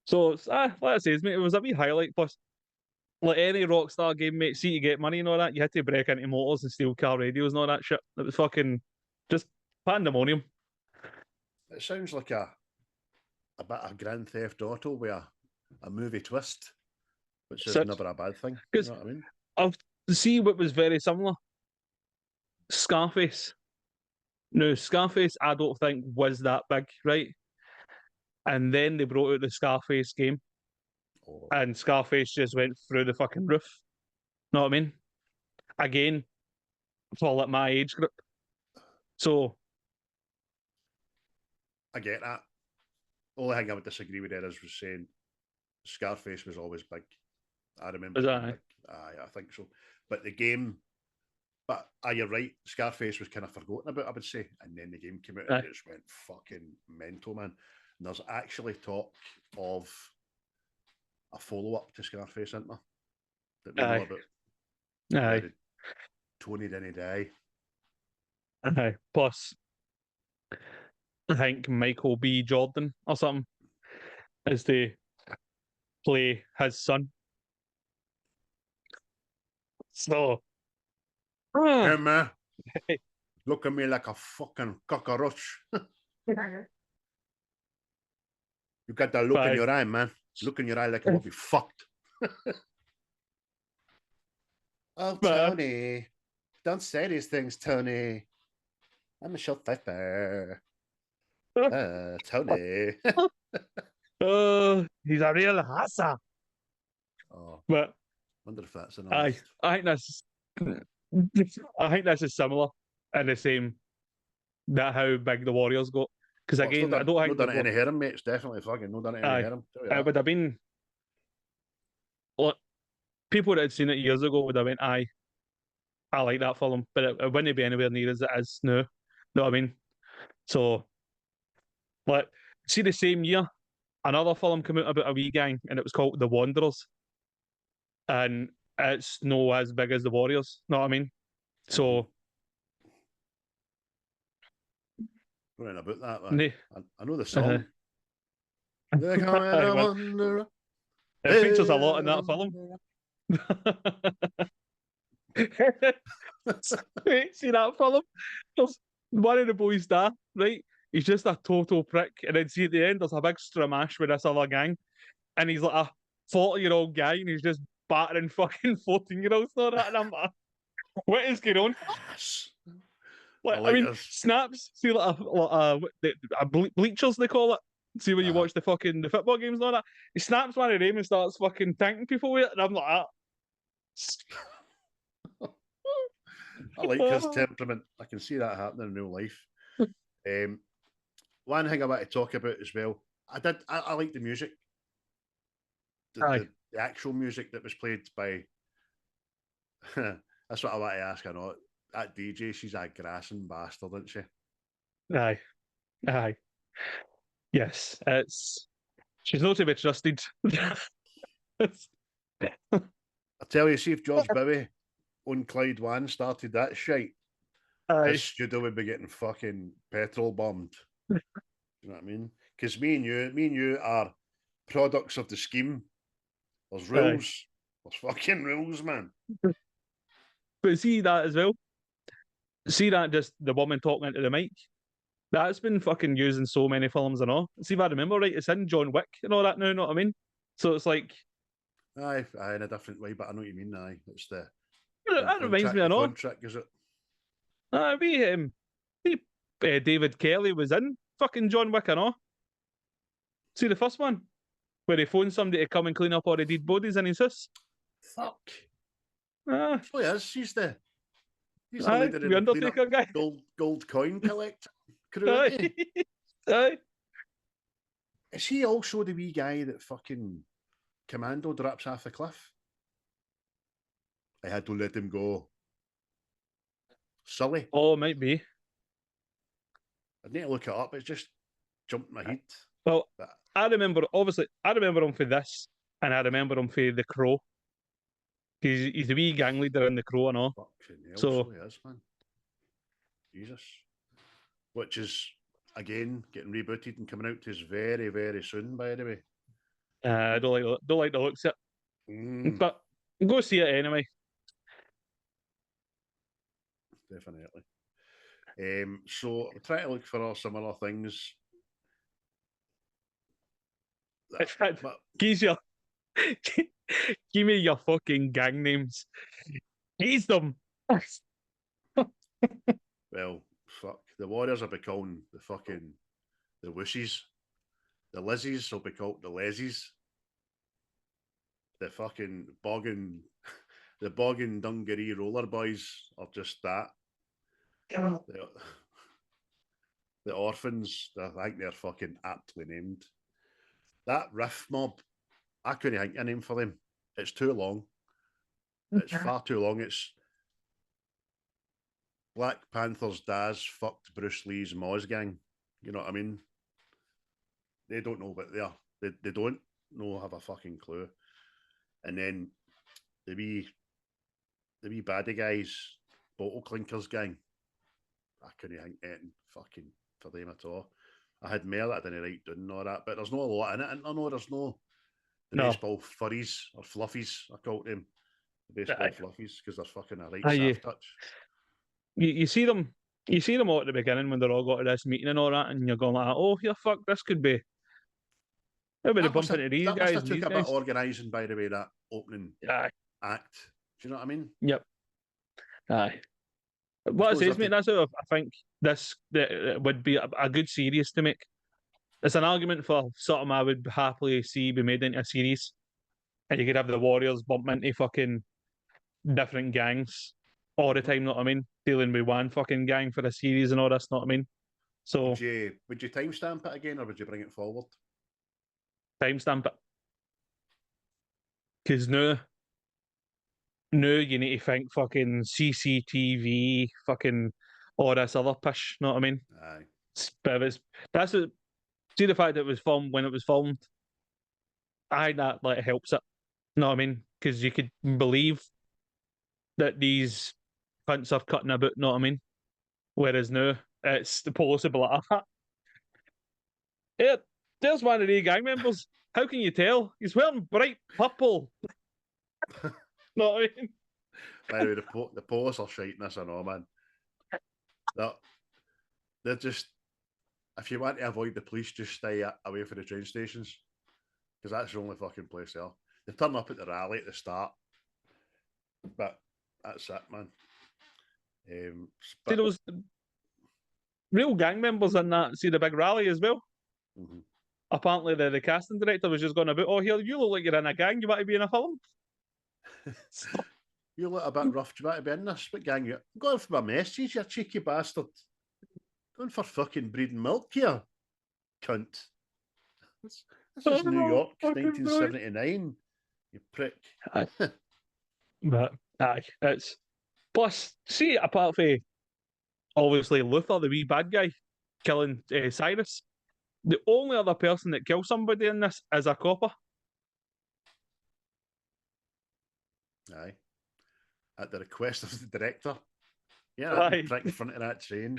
So, like I says, mate, it was a wee highlight. Plus, like any Rockstar game, mate, see to get money and all that, you had to break into motors and steal car radios and all that shit. It was fucking just pandemonium. It sounds like a bit of Grand Theft Auto with a movie twist, which is never a bad thing. You know what I mean? I'll see what was very similar. Scarface. Now, Scarface, I don't think was that big, right? And then they brought out the Scarface game, Oh, and Scarface just went through the fucking roof. Know what I mean? Again, for like my age group. So, I get that. Only thing I would disagree with there is was saying Scarface was always big. I remember is it being that big. Aye, I think so. But the game, you're right. Scarface was kind of forgotten about, I would say. And then the game came out and it just went fucking mental, man. And there's actually talk of a follow-up to Scarface, isn't there? That we know about. Aye. Where Tony didn't die. Aye. Plus, I think Michael B. Jordan or something is to play his son. So, Hey, man. Look at me like a fucking cockroach. You got that look in your eye, man. Look in your eye like you want to be fucked. Oh, Tony. Don't say these things, Tony. I'm a short Thigpen. Tony. Oh, he's a real hassa. Oh, But wonder if that's an I think this is similar in the same that how big the Warriors got. Because again, I don't think no done it any harm, mate. It's definitely fucking no done it any harm. It would have been people that had seen it years ago would have went, aye, I like that film, but it wouldn't be anywhere near as it is now. Know what I mean? So, like, see, the same year, another film came out about a wee gang, and it was called The Wanderers, and it's no as big as The Warriors. Know what I mean? So, right about that, man. I know the song. It features a lot in that film. See that film? There's one of the boys there, right? He's just a total prick. And then see at the end, there's a big stramash with this other gang. And he's like a 40-year-old guy and he's just battering fucking 14-year-olds. And I'm like, what is going on? Like, I mean, snaps, see, bleachers, they call it. See when you watch the football games and all that. He snaps one of them and starts fucking tanking people with it. And I'm like, I like his temperament. I can see that happening in real life. One thing I want to talk about as well, I like the music. The actual music that was played by, that's what I want to ask. I know that DJ, she's a grassing bastard, isn't she? Aye. Yes, she's not to be trusted. I tell you, see if George Bowie on Clyde One started that shite, his studio would be getting fucking petrol bombed. You know what I mean? Because me and you are products of the scheme. There's rules. There's fucking rules, man. But see that as well. See that just the woman talking into the mic. That's been fucking used in so many films and all. See if I remember right, it's in John Wick and all that now, know what I mean? So it's like aye, in a different way, but I know what you mean, aye. It's the that reminds me of all. Contract, is it? David Kelly was in fucking John Wick and all. See the first one? Where he phoned somebody to come and clean up all the dead bodies in his house. Fuck. Oh yes, he's the leader the Undertaker guy. Gold coin collector. Aye. Is he also the wee guy that fucking Commando drops off the cliff? I had to let him go. Sully. Oh, it might be. I need to look it up. It's just jumped my head. Well, I remember him for this, and I remember him for The Crow. He's the wee gang leader in The Crow and all. Fucking hell, so he is, man. Jesus. Which is, again, getting rebooted and coming out to us very, very soon, by the way. I don't like the looks of it. But go see it anyway. Definitely. So I'm trying to look for all similar things. In fact, give me your fucking gang names. Use them. Well, fuck. the Warriors will be calling the Woosies. The Lizzies will be called the Lezzies. The fucking boggin Dungaree roller boys are just that. The orphans, I think they're fucking aptly named. That riff mob, I couldn't think of a name for them. It's too long. It's far too long. It's Black Panther's Daz fucked Bruce Lee's Moz gang. You know what I mean? They don't know what they are. They don't know, have a fucking clue. And then the wee baddie guys, Bottle Clinkers gang. I couldn't think anything fucking for them at all. I had more that I didn't write down and all that, but there's not a lot in it. And I know there's no baseball furries or fluffies, I call them. The baseball fluffies, because they're fucking a right soft touch. You see them all at the beginning when they're all got to this meeting and all that, and you're going like, oh, yeah, fuck, this could be. Everybody bump into these guys. That took a bit of organising, by the way, that opening act. Do you know what I mean? Yep. Aye. What I say is, mate, that's how I think this would be a good series to make. It's an argument for something I would happily see be made into a series. And you could have the Warriors bump into fucking different gangs all the time, know what I mean? Dealing with one fucking gang for a series and all this, know what I mean? So would you timestamp it again, or would you bring it forward? Timestamp it. Because now you need to think fucking CCTV, fucking all this other pish, know what I mean? Aye. But see the fact that it was filmed when it was filmed, that like helps it. Know what I mean? Because you could believe that these punts are cutting about, know what I mean? Whereas now it's the possible. Yeah, there's one of the gang members. How can you tell? He's wearing bright purple. Know what I mean? By the way, the police are shiting this, I know, man. They're just, if you want to avoid the police, just stay away from the train stations, because that's the only fucking place there. They turn up at the rally at the start, but that's it, man. See, there was real gang members in that. See the big rally as well. Mm-hmm. Apparently, the casting director was just going about, oh, here, you look like you're in a gang. You want to be in a film? You look a bit rough. Do you want to be in this? What gang you? I'm going for my message, you cheeky bastard. Going for fucking breeding milk here, cunt. This is New York, 1979. You prick. But aye, it's plus. See, apart from obviously Luther, the wee bad guy, killing Cyrus, the only other person that kills somebody in this is a copper. Aye. At the request of the director. Yeah, Aye. Prick in front of that train.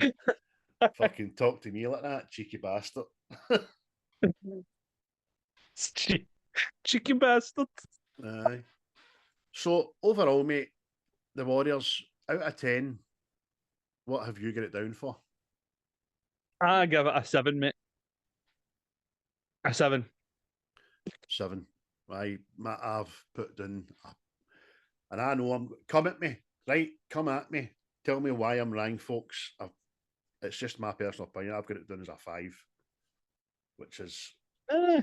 Fucking talk to me like that, cheeky bastard. Cheeky bastard. Aye. So, overall, mate, the Warriors, out of 10, what have you got it down for? I give it a 7, mate. A 7. 7. I've put down, and I know come at me, right? Come at me. Tell me why I'm wrong, folks. It's just my personal opinion. I've got it done as a 5, which is. I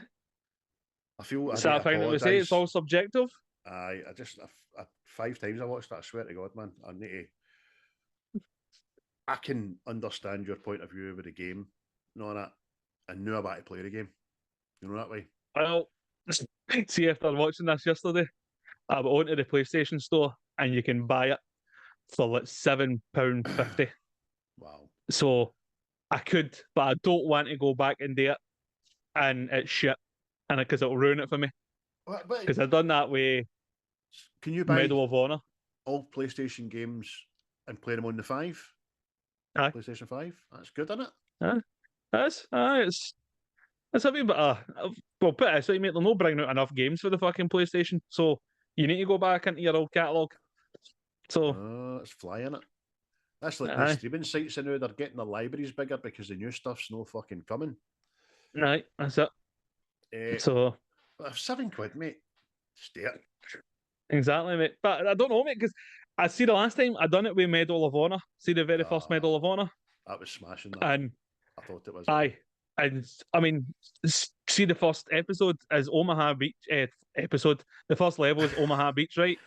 feel. Is that a thing that we say? It's all subjective. I 5 times I watched that. I swear to God, man. I can understand your point of view with the game, that, and know about to play the game. You know that way. Well, see, after watching this yesterday, I went to the PlayStation store and you can buy it for like £7.50. Wow. So I could, but I don't want to go back and do it, and it's shit, and because it'll ruin it for me. Because I've done that with. Can you buy Medal of Honor all PlayStation games and play them on the 5? Aye. PlayStation 5. That's good, isn't it? It's a wee bit of. Well, put it this way, mate, they're not bringing out enough games for the fucking PlayStation, so you need to go back into your old catalogue. So it's flying it. That's like the streaming sites now, they're getting their libraries bigger because the new stuff's no fucking coming. Right, that's it. So £7, mate. Stay it. Exactly, mate. But I don't know, mate, because I see the last time I done it with Medal of Honor. See the very first Medal of Honor? That was smashing. That. And I thought it was. aye, and I mean, see, the first episode is Omaha Beach. Episode. The first level is Omaha Beach, right?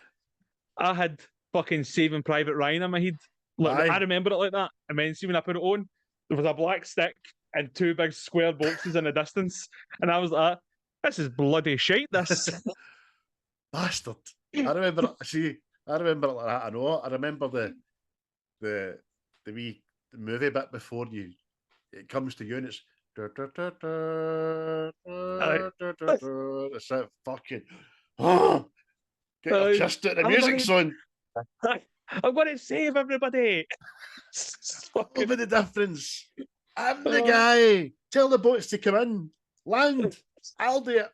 I had fucking Saving Private Ryan in my head. Like, I Aye. remember it like that. And then see when I put it on, there was a black stick and two big square boxes in the distance, and I was like, "This is bloody shite." This. Bastard. I remember. See, I remember it like that. I know. I remember the wee movie bit before it comes to you, and it's. It's that fucking. Get your chest out the music, son. I'm going to save everybody. Look at the difference. I'm the guy. Tell the boats to come in. Land. I'll do it.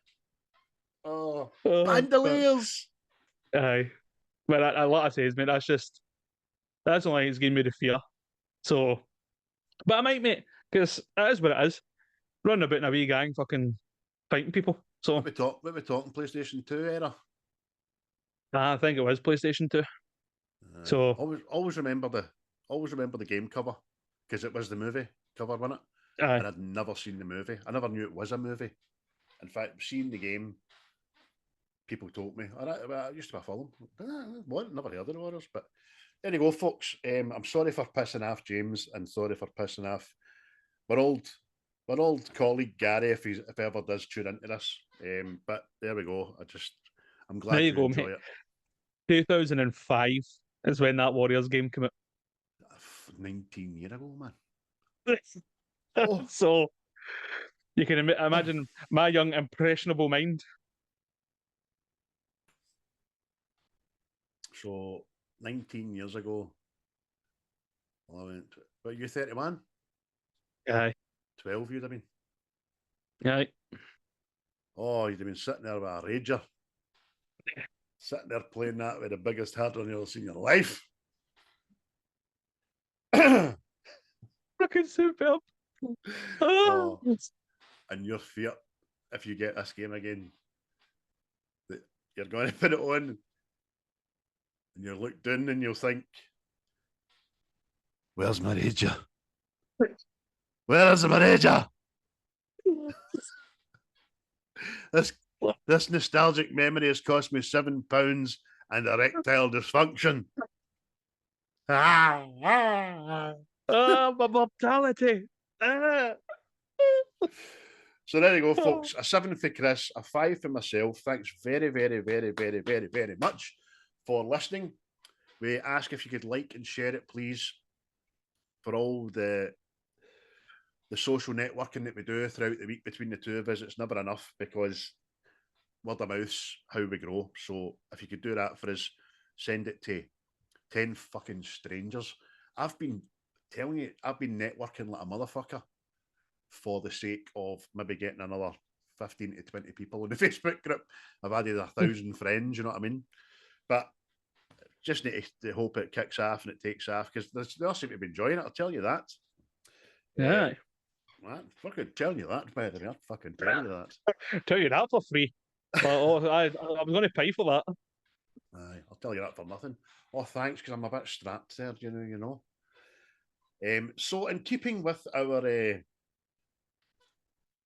Oh, bandoliers. Aye. But a lot of says, mate, that's only it's giving me the fear. So, but I might, mate, because it is what it is. Running about in a wee gang, fucking fighting people. So, What we talking? PlayStation 2 era? I think it was PlayStation 2. So always remember the game cover because it was the movie cover, wasn't it? Aye. And I'd never seen the movie. I never knew it was a movie. In fact, seeing the game, people told me, I used to be a film. What? Never heard of the Warriors. But there you go, folks. I'm sorry for pissing off James and sorry for pissing off my old colleague Gary if ever does tune into this. But there we go. I'm glad you enjoy it. 2005 is when that Warriors game came out. 19 years ago, man. So you can imagine my young impressionable mind. So 19 years ago, but you're 31? Aye. 12 you'd have been. Aye. Oh, you'd have been sitting there with a rager. Sitting there playing that with the biggest heart on you've ever seen in your life. Fucking superb. Oh, and your fear, if you get this game again, that you're going to put it on and you look down and you'll think, where's my rager? Where is my rager? This nostalgic memory has cost me £7 and erectile dysfunction. My mortality. So there you go, folks. A 7 for Chris, a 5 for myself. Thanks very, very, very, very, very, very much for listening. We ask if you could like and share it, please, for all the social networking that we do throughout the week between the two of us. It's never enough because word of mouth's how we grow. So if you could do that for us, send it to 10 fucking strangers. I've been telling you, I've been networking like a motherfucker for the sake of maybe getting another 15 to 20 people in the Facebook group. I've added 1,000 friends, you know what I mean? But just need to hope it kicks off and it takes off because they all seem to be enjoying it, I'll tell you that. Yeah. I'm fucking telling you that, by the way. I'm fucking telling you that. Tell you that for free. I was going to pay for that. Aye, I'll tell you that for nothing. Oh, thanks, because I'm a bit strapped there, you know. So, in keeping with our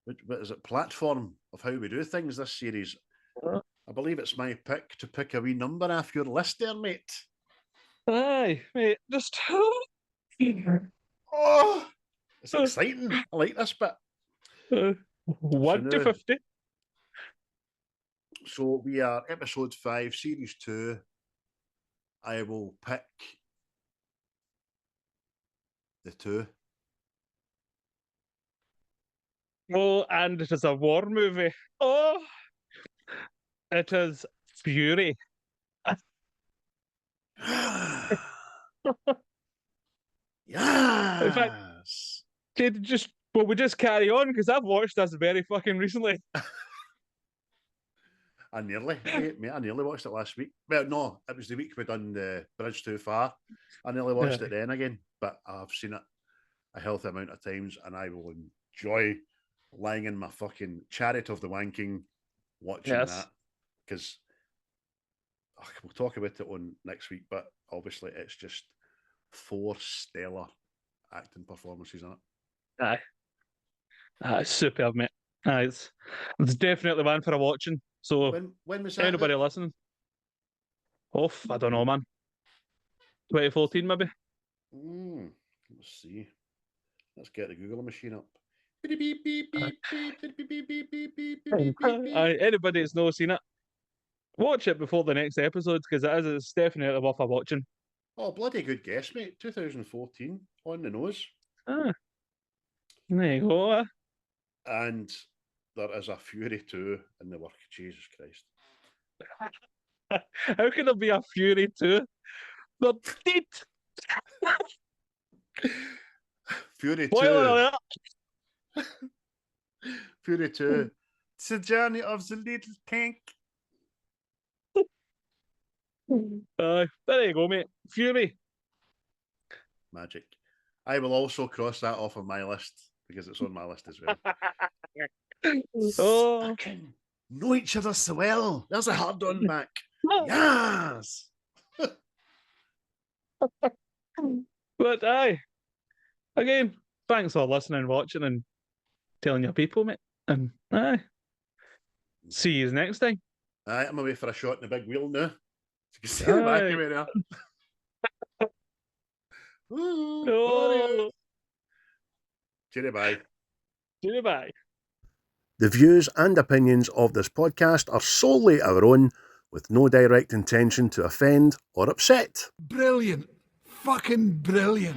what is it, platform of how we do things this series, I believe it's my pick to pick a wee number off your list there, mate. Aye, mate, just oh, it's exciting. I like this bit. 1 to 50. So we are episode 5, series 2. I will pick the 2. Oh, and it is a war movie. Oh, it is Fury. Yes. In fact, we just carry on because I've watched this very fucking recently. I nearly watched it last week. Well, no, it was the week we done the Bridge Too Far. I nearly watched it then again, but I've seen it a healthy amount of times, and I will enjoy lying in my fucking chariot of the wanking watching that because we'll talk about it on next week. But obviously, it's just 4 stellar acting performances in it. Aye. It's superb, mate. Aye, it's definitely one for a watching. So, When was that? anybody listening? I don't know, man. 2014, maybe? Let's see. Let's get the Google machine up. Beep, beep, beep, beep, beep, beep, beep, beep, beep, beep, beep, beep, beep. Aye, anybody that's not seen it, watch it before the next episode, because it's definitely worth a watching. Oh, bloody good guess, mate. 2014, on the nose. Ah, there you go. And there is a Fury 2 in the work. Jesus Christ. How can there be a Fury 2? They're dead. Fury 2. Spoiler alert. Fury 2. It's the journey of the little tank. There you go, mate. Fury. Magic. I will also cross that off of my list because it's on my list as well. Fucking know each other so well. There's a hard on back. Yes. But aye. Again, thanks for listening, watching, and telling your people, mate. And aye. See you next time. Aye, I'm away for a shot in the big wheel now. You can see the back of me there. Cheery bye. Cheery bye. The views and opinions of this podcast are solely our own, with no direct intention to offend or upset. Brilliant. Fucking brilliant.